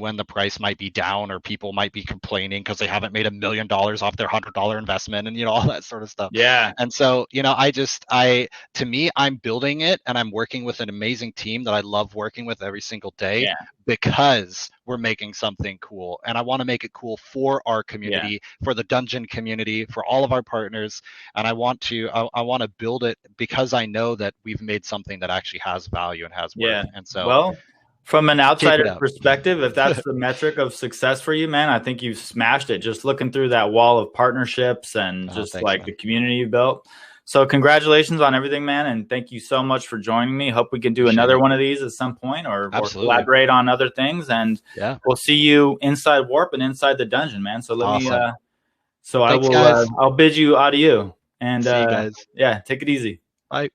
when the price might be down or people might be complaining because they haven't made $1 million off their $100 investment and, you know, all that sort of stuff. And so, you know, to me, I'm building it and I'm working with an amazing team that I love working with every single day because we're making something cool. And I want to make it cool for our community, for the dungeon community, for all of our partners. And I want to build it because I know that we've made something that actually has value and has worth. And so, well, from an outsider perspective, if that's the metric of success for you, man, I think you've smashed it. Just looking through that wall of partnerships and the community you built. So congratulations on everything, man, and thank you so much for joining me. Hope we can do Appreciate another it. one of these at some point, or Absolutely. collaborate on other things. And Yeah. we'll see you inside Warp and inside the dungeon, man. So let me. Awesome. So I Thanks, will. guys. I'll bid you adieu, and See you guys. yeah, take it easy. Bye.